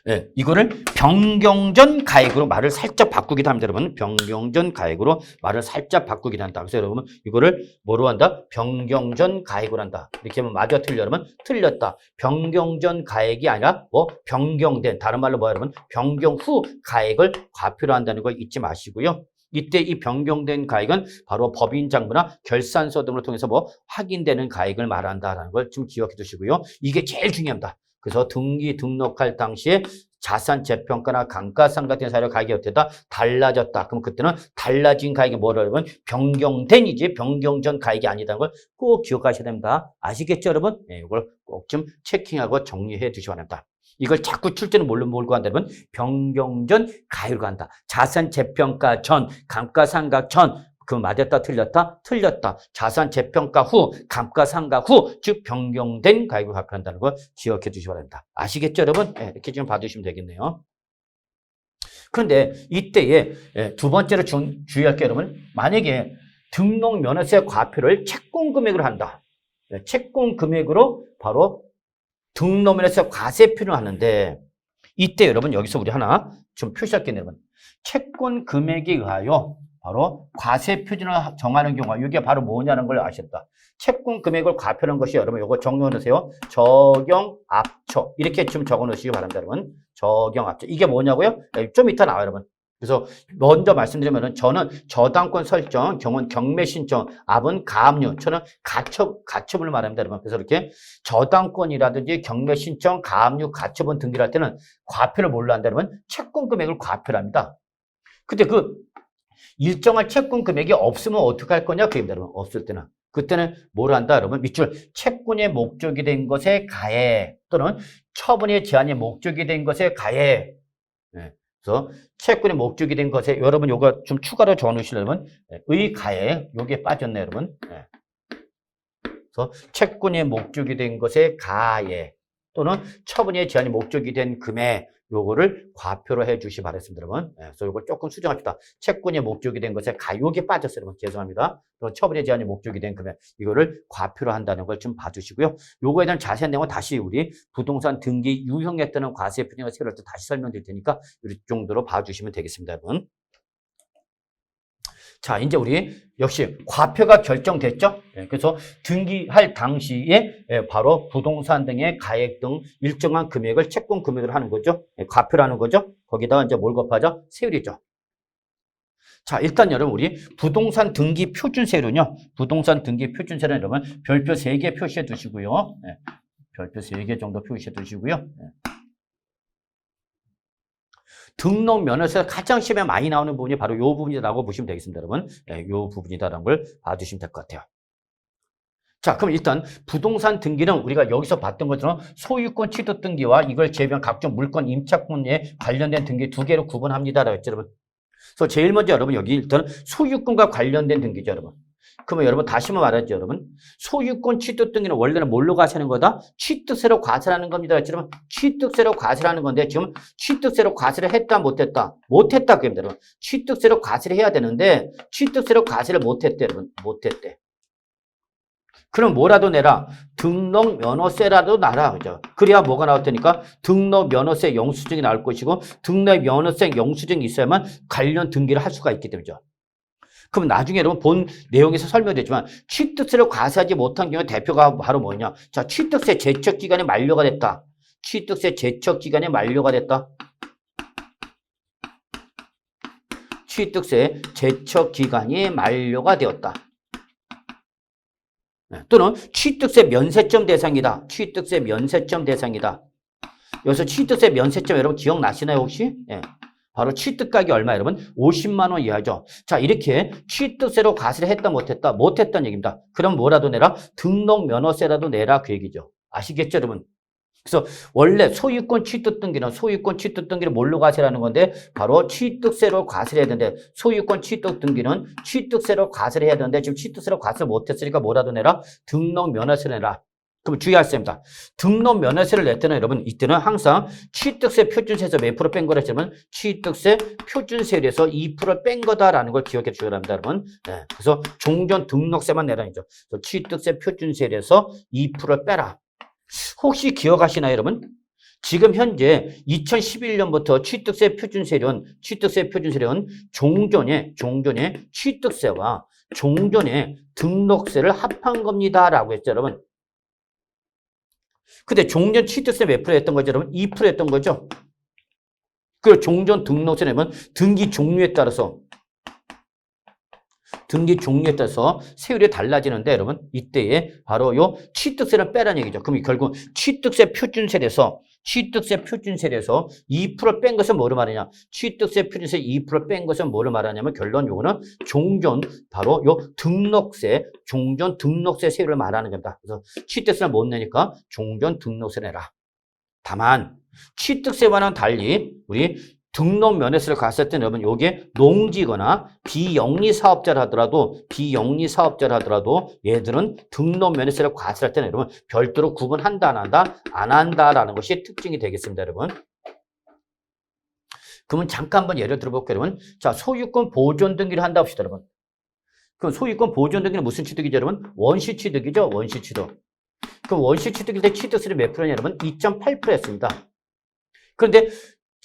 예, 이거를 변경전 가액으로 말을 살짝 바꾸기도 합니다, 여러분. 변경전 가액으로 말을 살짝 바꾸기도 한다. 그래서 여러분, 이거를 뭐로 한다? 변경전 가액으로 한다. 이렇게 하면 맞아, 틀려, 여러분? 틀렸다. 변경전 가액이 아니라 뭐 변경된, 다른 말로 뭐야, 여러분? 변경 후 가액을 과표로 한다는 걸 잊지 마시고요. 이때 이 변경된 가액은 바로 법인 장부나 결산서 등을 통해서 뭐 확인되는 가액을 말한다라는 걸 좀 기억해 두시고요. 이게 제일 중요합니다. 그래서 등기 등록할 당시에 자산 재평가나 감가상각 같은 사료 가격이 어땠다? 달라졌다. 그럼 그때는 달라진 가격이 뭐라고 하면 변경된이지 변경 전 가격이 아니다는 걸 꼭 기억하셔야 됩니다. 아시겠죠, 여러분? 네, 이걸 꼭 좀 체킹하고 정리해 두시기 바랍니다. 이걸 자꾸 출제는 뭘로 몰고 한다면 변경 전 가액으로 한다. 자산 재평가 전, 감가상각 전, 그 맞았다 틀렸다? 틀렸다. 자산 재평가 후, 감가상각 후, 즉 변경된 가액을 발표한다는 걸 기억해 주시기 바랍니다. 아시겠죠, 여러분? 네, 이렇게 좀 봐주시면 되겠네요. 그런데 이때에 두 번째로 주의할 게 여러분, 만약에 등록 면허세 과표를 채권 금액으로 한다. 채권 금액으로 바로 등록 면허세 과세표를 하는데 이때 여러분 여기서 우리 하나 좀 표시할 게 여러분, 채권 금액에 의하여 바로 과세 표준을 정하는 경우가 이게 바로 뭐냐는 걸 아셨다. 채권 금액을 과표하는 것이 여러분 이거 정리해 놓으세요. 적용 압처 이렇게 좀 적어 놓으시기 바랍니다, 여러분. 적용 압처 이게 뭐냐고요? 좀 이따 나와요, 여러분. 그래서 먼저 말씀드리면은 저는 저당권 설정, 경원 경매 신청, 압은 가압류, 저는 가처분을 말합니다, 여러분. 그래서 이렇게 저당권이라든지 경매 신청, 가압류, 가처분 등기를 할 때는 과표를 뭘로 한다, 여러분? 채권 금액을 과표를 합니다. 근데 그 일정한 채권 금액이 없으면 어떻게 할 거냐? 그입니다, 여러분. 없을 때는. 그때는 뭘 한다, 여러분? 밑줄 채권의 목적이 된 것에 가해 또는 처분의 제한의 목적이 된 것에 가해. 네. 그래서 채권의 목적이 된 것에 여러분 요거 좀 추가로 적어 놓으시려면 의 가해 요게 빠졌네, 여러분. 네. 그래서 채권의 목적이 된 것에 가해 또는 처분의 제한의 목적이 된 금액 요거를 과표로 해 주시 바랬습니다, 여러분. 네, 그래서 요걸 조금 수정합시다. 채권의 목적이 된 것에 요게 빠졌어요, 여러분. 죄송합니다. 그리고 처분의 제한의 목적이 된 금액 이거를 과표로 한다는 걸 좀 봐주시고요. 요거에 대한 자세한 내용은 다시 우리 부동산 등기 유형에 따른 과세 표준을 세울 때 다시 설명드릴 테니까 이 정도로 봐주시면 되겠습니다, 여러분. 자, 이제 우리 역시 과표가 결정됐죠? 예, 그래서 등기할 당시에 바로 부동산 등의 가액 등 일정한 금액을 채권 금액으로 하는 거죠. 예, 과표라는 거죠. 거기다가 이제 뭘 곱하죠? 세율이죠. 자, 일단 여러분 우리 부동산 등기 표준세율은요. 부동산 등기 표준세율은 여러분 별표 3개 표시해 두시고요. 예, 별표 3개 정도 표시해 두시고요. 예. 등록 면허세가 가장 시험에 많이 나오는 부분이 바로 이 부분이라고 보시면 되겠습니다, 여러분. 네, 이 부분이다라는 걸 봐주시면 될 것 같아요. 자, 그럼 일단 부동산 등기는 우리가 여기서 봤던 것처럼 소유권 취득 등기와 이걸 제외한 각종 물권 임차권에 관련된 등기 두 개로 구분합니다라고 했죠, 여러분. 그래서 제일 먼저 여러분 여기 일단 소유권과 관련된 등기죠, 여러분. 그러면 여러분 다시 한번 말하죠, 여러분. 소유권 취득 등기는 원래는 뭘로 과세하는 거다? 취득세로 과세하는 겁니다. 여러분, 취득세로 과세하는 건데 지금 취득세로 과세를 했다, 못했다? 못했다, 그럽니다, 여러분. 취득세로 과세를 해야 되는데 취득세로 과세를 못했대, 여러분. 못했대. 그럼 뭐라도 내라. 등록 면허세라도 나라. 그죠? 그래야 뭐가 나올 테니까 등록 면허세 영수증이 나올 것이고 등록 면허세 영수증이 있어야만 관련 등기를 할 수가 있기 때문이죠. 그럼 나중에 여러분 본 내용에서 설명됐지만 취득세를 과세하지 못한 경우 대표가 바로 뭐냐? 자, 취득세 제척 기간이 만료가 됐다. 취득세 제척 기간이 만료가 됐다. 취득세 제척 기간이 만료가 되었다. 또는 취득세 면세점 대상이다. 취득세 면세점 대상이다. 여기서 취득세 면세점 여러분 기억나시나요 혹시? 예. 바로 취득가격이 얼마 여러분? 50만 원 이하죠. 자, 이렇게 취득세로 과세를 했다 못했다? 못했다는 얘기입니다. 그럼 뭐라도 내라? 등록 면허세라도 내라 그 얘기죠. 아시겠죠, 여러분? 그래서 원래 소유권 취득 등기는 소유권 취득 등기를 뭘로 과세하는 건데 바로 취득세로 과세를 해야 되는데 소유권 취득 등기는 취득세로 과세를 해야 되는데 지금 취득세로 과세를 못했으니까 뭐라도 내라? 등록 면허세 내라. 그럼 주의하십니다. 등록 면허세를 낼 때는 여러분 이때는 항상 취득세 표준세에서 몇 프로 뺀 거라면 취득세 표준세율에서 2%를 뺀 거다라는 걸 기억해 주셔야 합니다, 여러분. 네, 그래서 종전 등록세만 내라는 거죠. 취득세 표준세율에서 2%를 빼라. 혹시 기억하시나요, 여러분? 지금 현재 2011년부터 취득세 표준세율은 종전의 취득세와 종전의 등록세를 합한 겁니다라고 했죠, 여러분. 근데 종전 취득세 몇 프로 했던 거죠, 여러분? 2% 했던 거죠. 그리고 종전 등록세 내면 등기 종류에 따라서 세율이 달라지는데 여러분 이때에 바로 요 취득세를 빼라는 얘기죠. 그럼 결국 취득세 표준세에서 2% 뺀 것은 뭐를 말하냐? 취득세 표준세 2% 뺀 것은 뭐를 말하냐면 결론 요거는 바로 요 종전 등록세 세율을 말하는 겁니다. 그래서 취득세를 못 내니까 종전 등록세 내라. 다만 취득세와는 달리 우리 등록 면허세를 갔을 때는 여러분 요게 농지거나 비영리 사업자를 하더라도 얘들은 등록 면허세를 과세할 때는 여러분 별도로 구분한다 안 한다라는 것이 특징이 되겠습니다, 여러분. 그러면 잠깐 한번 예를 들어볼게요, 여러분. 자, 소유권 보존 등기를 한다 합시다, 여러분. 그럼 소유권 보존 등기는 무슨 취득이죠, 여러분? 원시 취득이죠, 원시 취득. 그럼 원시 취득일 때 취득세율이 몇 프로냐, 여러분? 2.8%였습니다. 그런데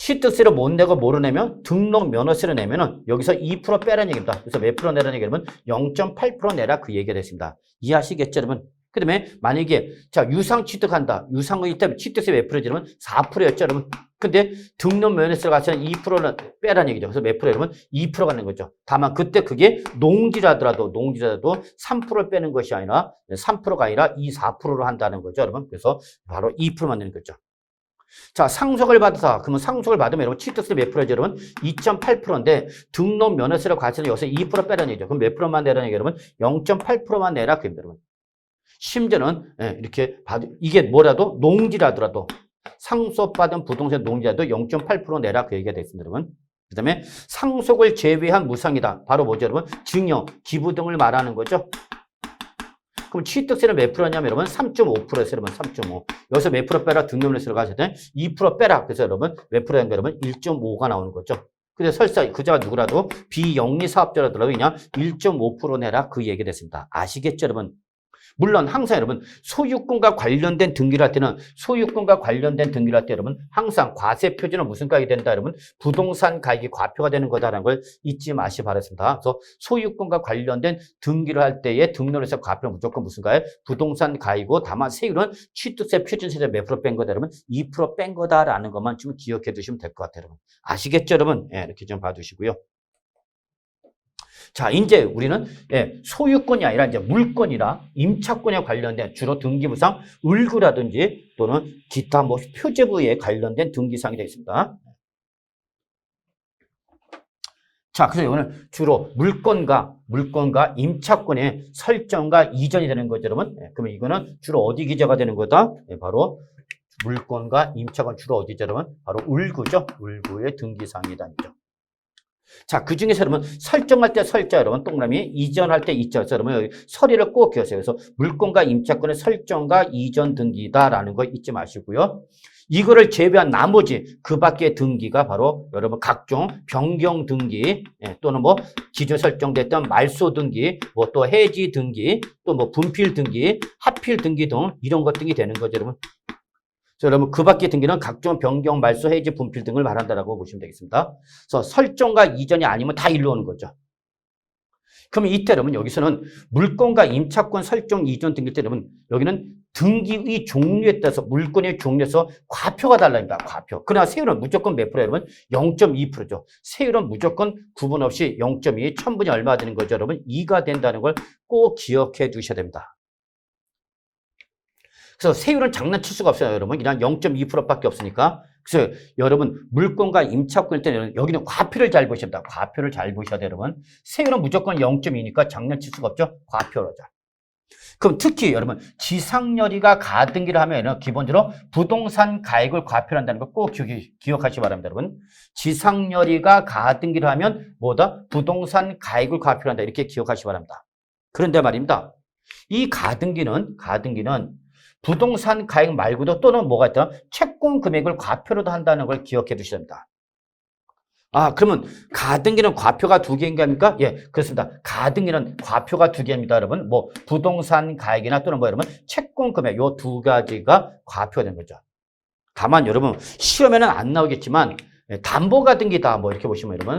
취득세를 못 내고 뭐로 내면 등록 면허세를 내면은 여기서 2% 빼라는 얘기입니다. 그래서 몇 프로 내라는 얘기냐면 0.8% 내라 그 얘기가 됐습니다. 이해하시겠죠, 여러분? 그 다음에 만약에 자 유상 취득한다. 유상은 이때 취득세 몇 프로냐면 4%였죠, 여러분. 근데 등록 면허세를 같이는 2%는 빼라는 얘기죠. 그래서 몇 프로 여러분? 2% 가는 거죠. 다만 그때 그게 농지라도 3%를 빼는 것이 아니라 3%가 아니라 4%로 한다는 거죠, 여러분. 그래서 바로 2%만 내는 거죠. 자, 상속을 받아서, 그러면 상속을 받으면 여러분 취득세 몇 프로죠, 여러분? 2.8%인데 등록 면허세를 과세는 여기서 2% 빼라는 얘기죠. 그럼 몇 프로만 내라는 얘기죠, 여러분? 0.8%만 내라, 그입니다, 여러분. 심지어는, 이렇게 이게 뭐라도 농지라더라도, 상속받은 부동산 농지라도 0.8% 내라, 그 얘기가 됐습니다, 여러분. 그 다음에 상속을 제외한 무상이다. 바로 뭐죠, 여러분? 증여, 기부 등을 말하는 거죠. 그럼 취득세는 몇 프로냐면 여러분 3.5%였어요, 여러분. 3.5. 여기서 몇 프로 빼라? 등록면허세를 가실 때 2% 빼라. 그래서 여러분 몇 프로인가 여러분 1.5가 나오는 거죠. 근데 설사 그자가 누구라도 비영리 사업자라더라도 그냥 1.5% 내라 그 얘기 됐습니다. 아시겠죠, 여러분? 물론 항상 여러분 소유권과 관련된 등기를 할 때는 여러분 항상 과세 표준은 무슨 가액이 된다, 여러분? 부동산 가액이 과표가 되는 거다라는 걸 잊지 마시 바랍니다. 그래서 소유권과 관련된 등기를 할 때의 등록에서 과표는 무조건 무슨 가액? 부동산 가액이고 다만 세율은 취득세 표준세제 몇 프로 뺀 거다, 여러분? 2% 뺀 거다라는 것만 좀 기억해 두시면 될 것 같아요, 여러분. 아시겠죠, 여러분? 이렇게 좀 봐두시고요. 자, 이제 우리는 소유권이 아니라 이제 물권이나 임차권에 관련된 주로 등기부상 을구라든지 또는 기타 뭐 표제부에 관련된 등기사항이 되겠습니다. 자, 그래서 이거는 주로 물권과 임차권의 설정과 이전이 되는 거죠, 여러분. 그러면 이거는 주로 어디 기재가 되는 거다? 바로 물권과 임차권 주로 어디죠, 여러분? 바로 을구죠. 을구의 등기사항이다. 자, 그 중에서 여러분 설정할 때 설자, 여러분 동그라미, 이전할 때 이자. 여러분 여기 서리를 꼭 기억하세요. 그래서 물권과 임차권의 설정과 이전 등기다라는 거 잊지 마시고요. 이거를 제외한 나머지 그 밖의 등기가 바로 여러분 각종 변경 등기, 또는 뭐 기존 설정됐던 말소 등기, 뭐 또 해지 등기, 또 뭐 분필 등기, 합필 등기 등 이런 것 등이 되는 거죠, 여러분. 자, 여러분 그 밖의 등기는 각종 변경, 말소, 해지, 분필 등을 말한다라고 보시면 되겠습니다. 그래서 설정과 이전이 아니면 다 일로 오는 거죠. 그러면 이때 여러분 여기서는 물권과 임차권 설정, 이전 등기일 때 여러분 여기는 등기의 종류에 따라서 물권의 종류에서 과표가 달라집니다. 과표. 그러나 세율은 무조건 몇 프로 여러분? 0.2%죠. 세율은 무조건 구분 없이 0.2, 1000분이 얼마 되는 거죠, 여러분? 2가 된다는 걸 꼭 기억해 두셔야 됩니다. 그래서 세율은 장난칠 수가 없어요, 여러분. 그냥 0.2%밖에 없으니까. 그래서 여러분 물권과 임차권일 때는 여기는 과표를 잘 보셔야 됩니다. 과표를 잘 보셔야 돼요, 여러분. 세율은 무조건 0.2니까 장난칠 수가 없죠. 과표로죠. 그럼 특히 여러분 지상렬이가 가등기를 하면 기본적으로 부동산 가액을 과표를 한다는 거 꼭 기억하시기 바랍니다, 여러분. 지상렬이가 가등기를 하면 뭐다? 부동산 가액을 과표를 한다. 이렇게 기억하시기 바랍니다. 그런데 말입니다. 이 가등기는 부동산 가액 말고도 또는 뭐가 있다? 채권 금액을 과표로도 한다는 걸 기억해 두셔야 됩니다. 아, 그러면 가등기는 과표가 두 개인가 합니까? 예, 그렇습니다. 가등기는 과표가 두 개입니다, 여러분. 뭐 부동산 가액이나 또는 뭐 여러분 채권 금액 요 두 가지가 과표가 되는 거죠. 다만 여러분 시험에는 안 나오겠지만 담보 가등기다 뭐 이렇게 보시면 여러분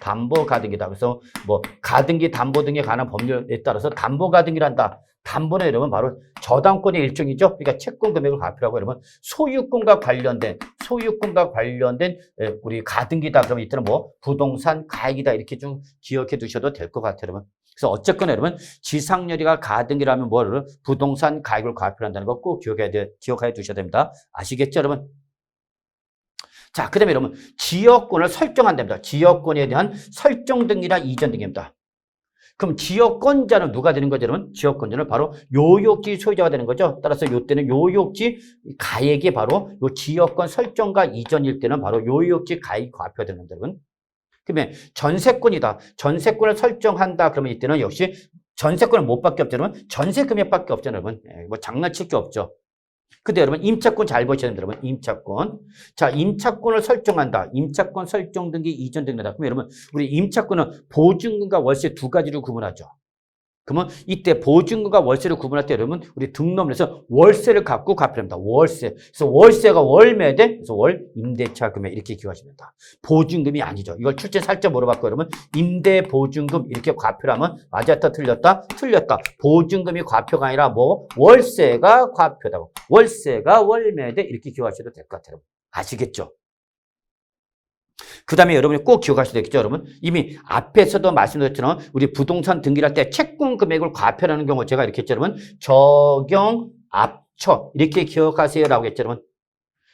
담보 가등기다. 그래서 뭐 가등기 담보 등에 관한 법률에 따라서 담보 가등기란다. 담보는 여러분 바로 저당권의 일종이죠. 그러니까 채권 금액을 과표라고 여러분 소유권과 관련된 우리 가등기다. 그러면 이때는 뭐 부동산 가액이다 이렇게 좀 기억해 두셔도 될 것 같아요, 여러분. 그래서 어쨌거나 여러분 지상렬이가 가등기라면 뭐를 부동산 가액을 과표한다는 거 꼭 기억해 두셔야 됩니다. 아시겠죠, 여러분? 자, 그 다음에 여러분 지역권을 설정한답니다. 지역권에 대한 설정 등기나 이전 등기입니다. 그럼 지역권자는 누가 되는 거죠, 여러분? 지역권자는 바로 요역지 소유자가 되는 거죠. 따라서 요때는 요역지 가액이 바로 요 지역권 설정과 이전일 때는 바로 요역지 가액이 과표가 되는 거죠, 여러분. 그러면 전세권이다. 전세권을 설정한다. 그러면 이때는 역시 전세권을 못 받게 없죠, 여러분. 전세 금액밖에 없잖아요, 여러분. 뭐 장난칠 게 없죠. 근데 여러분 임차권 잘 보셔야 됩니다, 여러분. 임차권. 자, 임차권을 설정한다. 임차권 설정 등기 이전 등기다. 그럼 여러분 우리 임차권은 보증금과 월세 두 가지로 구분하죠. 그러면 이때 보증금과 월세를 구분할 때 여러분 우리 등록에서 월세를 갖고 갚으랍니다. 월세. 그래서 월세가 월 매대, 그래서 월 임대차 금액 이렇게 기억하시면 됩니다. 보증금이 아니죠. 이걸 출제 살짝 물어봤고 여러분 임대 보증금 이렇게 과표라면 맞았다 틀렸다? 틀렸다. 보증금이 과표가 아니라 뭐 월세가 과표다고. 월세가 월 매대 이렇게 기억하셔도 될 것 같아요. 아시겠죠? 그 다음에 여러분이 꼭 기억하셔야 되겠죠, 여러분? 이미 앞에서도 말씀드렸지만 우리 부동산 등기를 할 때 채권 금액을 과표라는 경우 제가 이렇게 했죠, 여러분? 적용, 압처 이렇게 기억하세요라고 했죠, 여러분?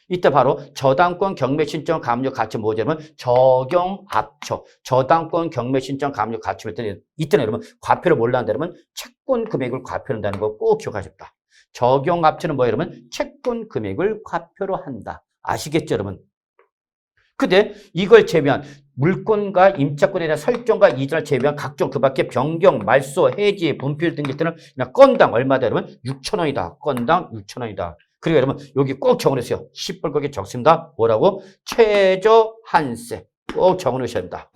이때 바로 저당권 경매 신청 가압류 가처 뭐죠, 여러분? 적용, 압처. 저당권 경매 신청 가압류 가처일 때는 이때는 여러분 과표를 몰랐는데 여러분 채권 금액을 과표한다는 거 꼭 기억하십니다. 적용, 압처는 뭐예요, 여러분? 채권 금액을 과표로 한다. 아시겠죠, 여러분? 근데 이걸 제외한 물권과 임차권에 대한 설정과 이전을 제외한 각종 그 밖에 변경, 말소, 해지, 분필 등기 때는 그냥 건당 얼마다 여러분? 6,000원이다. 건당 6,000원이다. 그리고 여러분 여기 꼭 적어놓으세요. 시뻘겋게 적습니다. 뭐라고? 최저 한세. 꼭 적어놓으셔야 됩니다.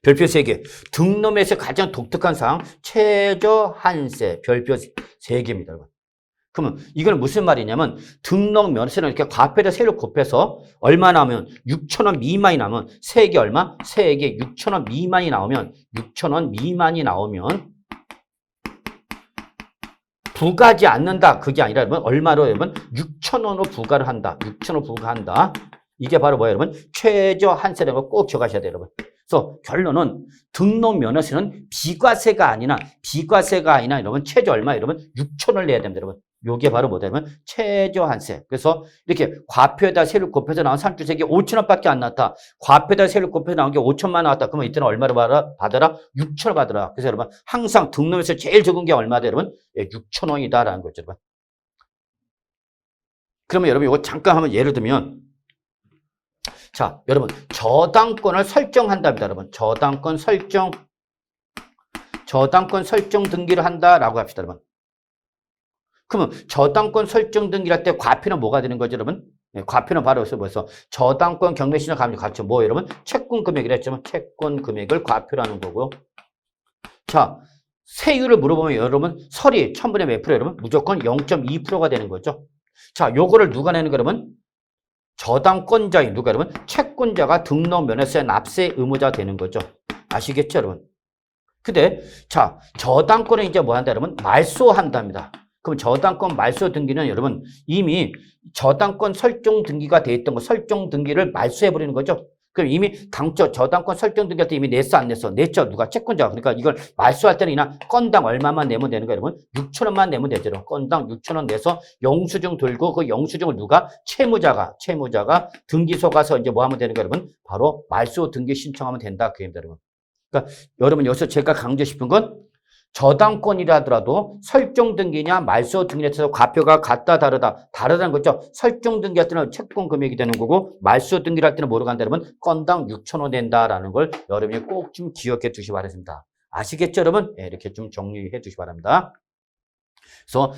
별표 3개. 등록에서 가장 독특한 사항 최저 한세. 별표 3개입니다. 여러분. 그러면 이건 무슨 말이냐면 등록 면세는 이렇게 과표에다 세를 곱해서 얼마 나오면 6,000원 미만이 나오면 세액이 얼마? 세액이 6,000원 미만이 나오면 6,000원 미만이 나오면 부과하지 않는다. 그게 아니라 여러분 얼마로 여러분 6,000원으로 부과를 한다. 6,000원 부과한다. 이게 바로 뭐예요, 여러분? 최저 한세라는 거 꼭 기억하셔야 돼요, 여러분. 그래서 결론은 등록 면허세는 비과세가 아니라 여러분 최저 얼마 여러분 6,000원을 내야 됩니다, 여러분. 요게 바로 뭐냐면 최저 한세. 그래서 이렇게 과표에다 세를 곱해서 나온 상주세액이 5,000원밖에 안 나왔다. 과표에다 세를 곱해서 나온 게 5,000만 나왔다. 그러면 이때는 얼마를 받아라? 6,000원 받아라. 그래서 여러분 항상 등록에서 제일 적은 게 얼마다 여러분? 6,000원이다라는 거죠, 여러분. 그러면 여러분 이거 잠깐 한번 예를 들면 자, 여러분 저당권을 설정한답니다, 여러분. 저당권 설정 등기를 한다라고 합시다, 여러분. 그러면 저당권 설정 등기를 할 때 과표는 뭐가 되는 거죠, 여러분? 네, 과표는 바로 벌써 저당권 경매 신청 가압류 가처 뭐 여러분? 채권 금액이라 했지만 채권 금액을 과표라는 거고요. 자, 세율을 물어보면 여러분 설이 1000분의 몇 프로 여러분? 무조건 0.2%가 되는 거죠. 자, 요거를 누가 내는 거 여러분? 저당권자인 누가 여러분? 채권자가 등록 면허세 납세 의무자 되는 거죠. 아시겠죠, 여러분? 근데 자, 저당권은 이제 뭐 한다 여러분? 말소한답니다. 그럼 저당권 말소 등기는 여러분 이미 저당권 설정 등기가 돼 있던 거 설정 등기를 말소해 버리는 거죠. 그럼 이미 당초 저당권 설정 등기할 때 이미 냈어 안 냈어? 냈죠. 누가? 채권자가. 그러니까 이걸 말소할 때는 그냥 건당 얼마만 내면 되는 거예요, 여러분? 6,000원만 내면 되죠. 건당 6,000원 내서 영수증 들고 그 영수증을 누가? 채무자가 등기소 가서 이제 뭐 하면 되는 거예요, 여러분? 바로 말소 등기 신청하면 된다. 그입니다, 여러분. 그러니까 여러분 여기서 제가 강조 싶은 건 저당권이라 하더라도 설정 등기냐 말소 등기에 따라서 과표가 같다 다르다는 거죠. 설정 등기할 때는 채권 금액이 되는 거고 말소 등기를 할 때는 뭐로 간다 여러분? 건당 6,000원 된다라는 걸 여러분이 꼭 좀 기억해 두시기 바랍니다. 아시겠죠, 여러분? 네, 이렇게 좀 정리해 두시기 바랍니다. 그래서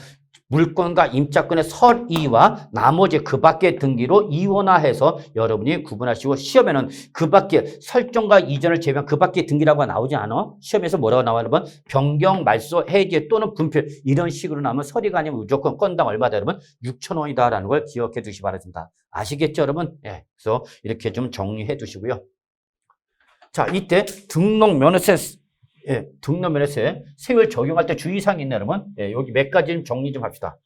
물권과 임차권의 설이와 나머지 그 밖의 등기로 이원화해서 여러분이 구분하시고 시험에는 그 밖에 설정과 이전을 제외한 그 밖의 등기라고 나오지 않아? 시험에서 뭐라고 나와요? 여러분? 변경, 말소, 해지 또는 분필 이런 식으로 나오면 설이가 아니면 무조건 건당 얼마다 여러분? 6,000원이다라는 걸 기억해 두시기 바랍니다. 아시겠죠 여러분? 예. 그래서 이렇게 좀 정리해 두시고요. 자, 이때 등록면허세 예, 등록면허세 세율 적용할 때 주의사항이 있네 여러분. 예, 여기 몇 가지 좀 정리 좀 합시다.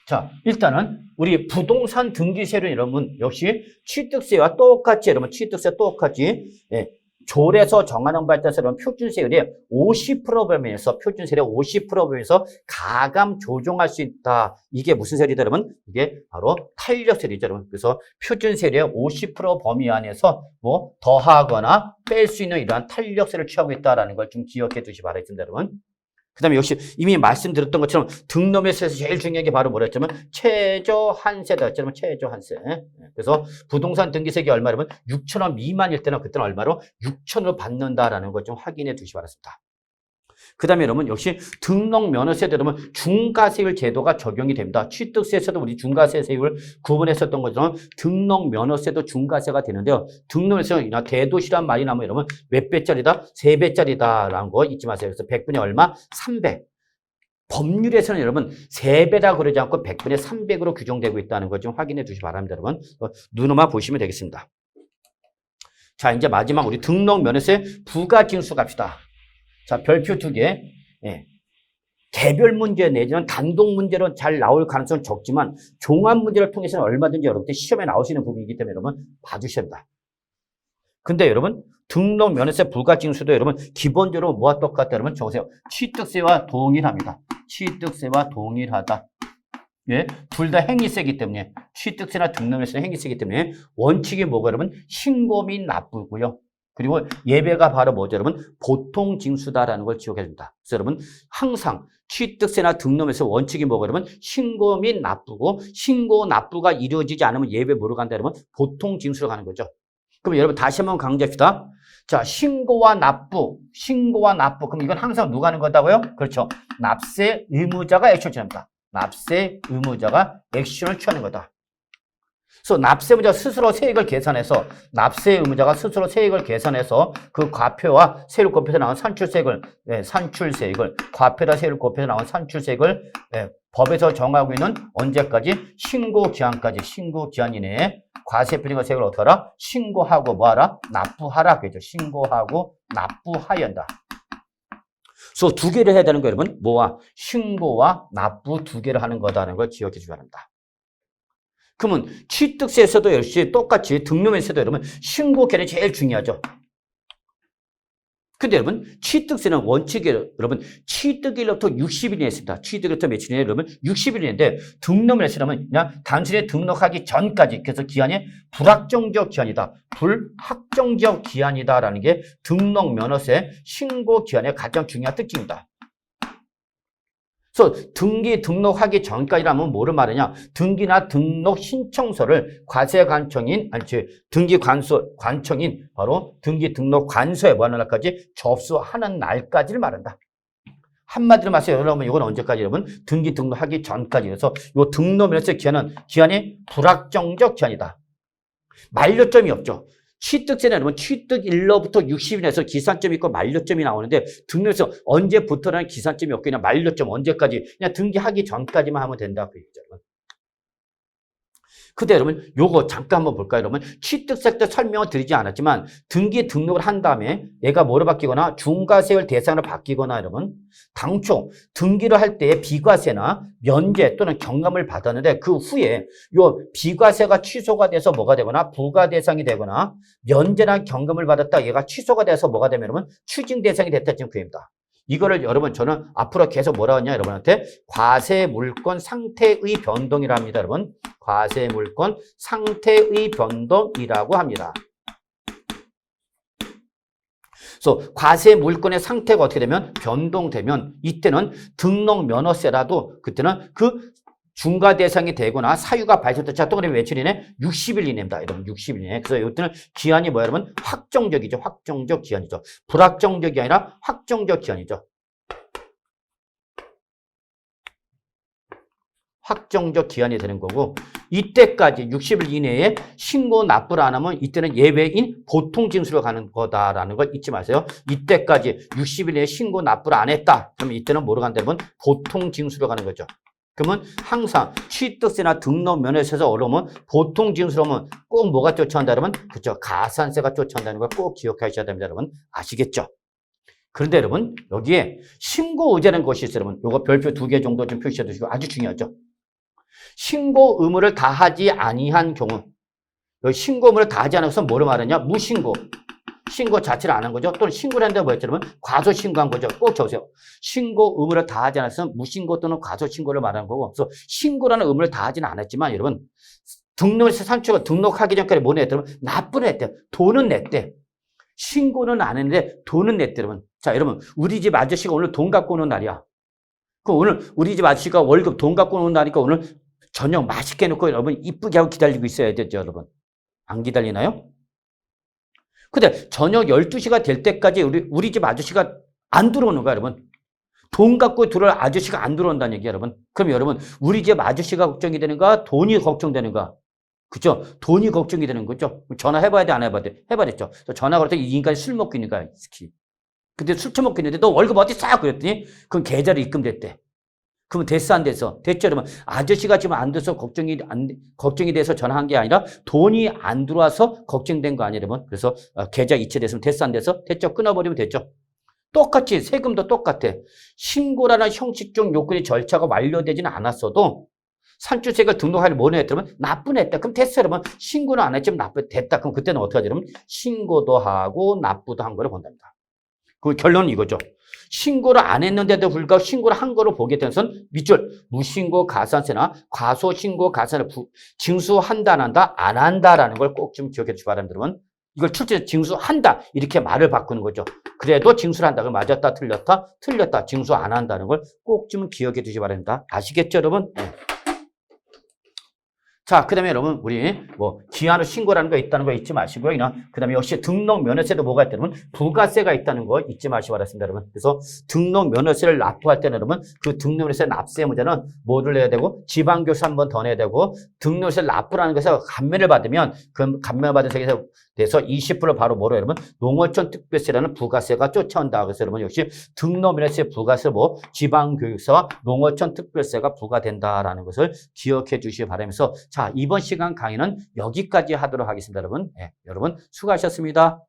자, 일단은 우리 부동산 등기세율은 여러분 역시 취득세와 똑같이 여러분 취득세 똑같이 예, 조례서 정하는 바에 따라서 여러분 표준세율이 50% 범위에서 표준세율의 50% 범위에서 가감 조정할 수 있다. 이게 무슨 세율이다 여러분? 이게 바로 탄력세율이죠 여러분. 그래서 표준세율의 50% 범위 안에서 뭐 더하거나 뺄 수 있는 이러한 탄력세를 취하고 있다라는 걸 좀 기억해 두시기 바라겠습니다 여러분. 그 다음에 역시 이미 말씀드렸던 것처럼 등록면허세에서 제일 중요한 게 바로 뭐랬냐면 최저한세다 했잖아요. 최저한세. 그래서 부동산 등기세액이 얼마라면 6,000원 미만일 때는 그때는 얼마로 6,000원을 받는다라는 걸 좀 확인해 두시기 바랍니다. 그 다음에 여러분 역시 등록면허세도 여러분 중과세율 제도가 적용이 됩니다. 취득세에서도 우리 중과세율 구분했었던 것처럼 등록면허세도 중과세가 되는데요. 등록면허세가 대도시란 말이 나오면 여러분 몇 배짜리다? 3배짜리다라는 거 잊지 마세요. 그래서 100분의 얼마? 300. 법률에서는 여러분 3배라 그러지 않고 100분의 300으로 규정되고 있다는 걸 좀 확인해 주시기 바랍니다. 여러분 눈으로만 보시면 되겠습니다. 자 이제 마지막 우리 등록면허세 부가징수 갑시다. 자, 별표 2개. 예. 개별 문제 내지는 단독 문제로 잘 나올 가능성은 적지만 종합 문제를 통해서는 얼마든지 여러분들 시험에 나올 수 있는 부분이기 때문에 여러분 봐주셔야 합니다. 근데 여러분 등록 면허세 부가징수도 여러분 기본적으로 뭐와 똑같다 여러분 적으세요. 취득세와 동일합니다. 취득세와 동일하다. 예, 둘 다 행위세이기 때문에 취득세나 등록면허세는 행위세이기 때문에 원칙이 뭐가 여러분 신고 및 납부고요. 그리고 예배가 바로 뭐죠, 여러분? 보통 징수다라는 걸 기억해야 됩니다. 그래서 여러분, 항상 취득세나 등록면허세 원칙이 뭐고, 여러분? 신고 및 납부고, 신고, 납부가 이루어지지 않으면 예배 뭐로 간다, 여러분? 보통 징수로 가는 거죠. 그럼 여러분, 다시 한번 강조합시다. 자, 신고와 납부. 그럼 이건 항상 누가 하는 거다고요? 그렇죠. 납세 의무자가 액션을 취합니다. 납세 의무자가 액션을 취하는 거다. 그래서 납세 의무자가 스스로 세액을 계산해서 그 과표와 세율 곱해서 나온 산출세액을 과표와 세율 곱해서 나온 산출세액을 법에서 정하고 있는 언제까지 신고 기한 이내에 과세 표준과 세액을 어떻게 하라? 신고하고 뭐하라? 납부하라 그죠? 신고하고 납부하여야 한다. 그래서 두 개를 해야 되는 거예요, 여러분. 뭐와? 신고와 납부 두 개를 하는 거다라는 걸 기억해 주셔야 합니다. 그러면 취득세에서도 역시 똑같이 등록면허세도 여러분 신고 기한이 제일 중요하죠. 근데 여러분 취득세는 원칙이 여러분 취득일로부터 60일이 있습니다. 취득일로부터 며칠이냐 여러분 60일인데 등록면허세라면 그냥 단순히 등록하기 전까지 그래서 기한이 불확정적 기한이다. 불확정적 기한이다라는 게 등록면허세 신고 기한의 가장 중요한 특징입니다. 그래서 등록하기 전까지라면 뭐를 말하냐? 등기나 등록 신청서를 관청인 바로 등기 등록 관서에 뭐하는 날까지 접수하는 날까지를 말한다. 한마디로 말해서 여러분 이건 언제까지 여러분? 등기 등록하기 전까지. 그래서 이 등록면허세 기한이 불확정적 기한이다. 만료점이 없죠. 취득세는 여러분 취득일로부터 60일에서 기산점이 있고 만료점이 나오는데 등록에서 언제부터라는 기산점이 없고 그냥 만료점 언제까지 그냥 등기하기 전까지만 하면 된다 그 얘기죠. 근데 여러분 요거 잠깐 한번 볼까요 여러분? 취득세 때 설명을 드리지 않았지만 등기 등록을 한 다음에 얘가 뭐로 바뀌거나 중과세율 대상으로 바뀌거나 여러분 당초 등기를 할 때 비과세나 면제 또는 경감을 받았는데 그 후에 요 비과세가 취소가 돼서 뭐가 되거나 부과 대상이 되거나 면제나 경감을 받았다 얘가 취소가 돼서 뭐가 되면 여러분 추징 대상이 됐다 지금 그 얘기입니다. 이거를 여러분 저는 앞으로 계속 뭐라고 하냐 여러분한테 과세물권 상태의 변동이라 합니다. 여러분 과세물권 상태의 변동이라고 합니다. 그래서 과세물권의 상태가 어떻게 되면 변동되면 이때는 등록면허세라도 그때는 그 중과 대상이 되거나 사유가 발생했다. 자, 또 그러면 며칠 이내? 60일 이내입니다. 여러분, 60일 이내. 그래서 이때는 기한이 뭐야, 여러분? 확정적이죠. 확정적 기한이죠. 불확정적이 아니라 확정적 기한이죠. 확정적 기한이 되는 거고, 이때까지 60일 이내에 신고 납부를 안 하면 이때는 예외인 보통 징수로 가는 거다라는 걸 잊지 마세요. 이때까지 60일 이내에 신고 납부를 안 했다. 그러면 이때는 뭐로 간다면 보통 징수로 가는 거죠. 그러면 항상 취득세나 등록 면허세에서 어려우면 보통 징수로면 꼭 뭐가 쫓아온다 그러면 그죠, 가산세가 쫓아온다는 걸 꼭 기억하셔야 됩니다. 여러분 아시겠죠? 그런데 여러분 여기에 신고 의무라는 것이 있어요. 여러분 요거 별표 2개 정도 좀 표시해 두시고 아주 중요하죠. 신고 의무를 다하지 아니한 경우, 여기 신고 의무를 다하지 않아서 뭐를 말하냐? 무신고. 신고 자체를 안 한 거죠. 또는 신고를 한다고 했죠. 여러분 과소신고한 거죠. 꼭 적으세요. 신고 의무를 다하지 않았으면 무신고 또는 과소신고를 말하는 거고, 그래서 신고라는 의무를 다하지는 않았지만 여러분 등록에서 산출가 등록하기 전까지 뭐 냈대? 납부를 했대. 돈은 냈대. 신고는 안 했는데 돈은 냈대. 여러분 자, 여러분 우리 집 아저씨가 오늘 돈 갖고 오는 날이야. 그 오늘 우리 집 아저씨가 월급 돈 갖고 오는 날이니까 오늘 저녁 맛있게 해놓고 여러분 이쁘게 하고 기다리고 있어야 되죠. 여러분 안 기다리나요? 근데 저녁 12시가 될 때까지 우리 집 아저씨가 안 들어오는 거야, 여러분. 돈 갖고 들어올 아저씨가 안 들어온다는 얘기야, 여러분. 그럼 여러분, 우리 집 아저씨가 걱정이 되는가? 돈이 걱정되는가? 그죠? 돈이 걱정이 되는 거죠? 전화해봐야 돼, 안 해봐야 돼? 해봐야 됐죠? 전화 걸었더니 이 인간이 술 먹고 있는 거야, 스키. 근데 술 처먹고 있는데 너 월급 어디 싹 그랬더니 그럼 계좌로 입금됐대. 그러면 됐어, 안 됐어? 됐죠, 여러분. 아저씨가 지금 안 돼서 걱정이 돼서 전화한 게 아니라 돈이 안 들어와서 걱정된 거 아니에요, 여러분. 그래서 계좌 이체됐으면 됐어, 안 됐어? 됐죠? 끊어버리면 됐죠? 똑같이 세금도 똑같아. 신고라는 형식적 요건의 절차가 완료되지는 않았어도 산출세액을 등록하려 뭐 냈더면 납부했다. 그럼 됐어, 여러분. 신고는 안 했지만 납부됐다. 그럼 그때는 어떻게 하죠, 여러분? 신고도 하고 납부도 한 거를 본답니다. 그 결론은 이거죠. 신고를 안 했는데도 불구하고 신고를 한 거로 보게 되는 것은 밑줄 무신고 가산세나 과소신고 가산을 징수한다 안 한다 안 한다라는 걸 꼭 좀 기억해 주시기 바랍니다. 여러분 이걸 출제 징수한다 이렇게 말을 바꾸는 거죠. 그래도 징수를 한다. 그럼 맞았다 틀렸다 징수 안 한다는 걸 꼭 좀 기억해 주시기 바랍니다. 아시겠죠, 여러분? 네. 자, 그 다음에 여러분, 우리 기한후 신고라는 거 있다는 거 잊지 마시고요. 그 다음에 역시 등록 면허세도 뭐가 있다면 부가세가 있다는 거 잊지 마시기 바랍니다, 여러분. 그래서 등록 면허세를 납부할 때는 여러분, 그 등록 면허세 납세 의무자는 뭐를 내야 되고, 지방교수 한 번 더 내야 되고, 등록 면허세를 납부라는 것에서 감면을 받으면, 그 감면을 받은 세액에서 돼서 20% 바로 뭐로 여러분, 농어촌 특별세라는 부가세가 쫓아온다. 그래서 여러분, 역시 등록 면허세 부가세 지방교육세와 농어촌 특별세가 부과된다라는 것을 기억해 주시기 바라면서 자, 이번 시간 강의는 여기까지 하도록 하겠습니다, 여러분. 네, 여러분 수고하셨습니다.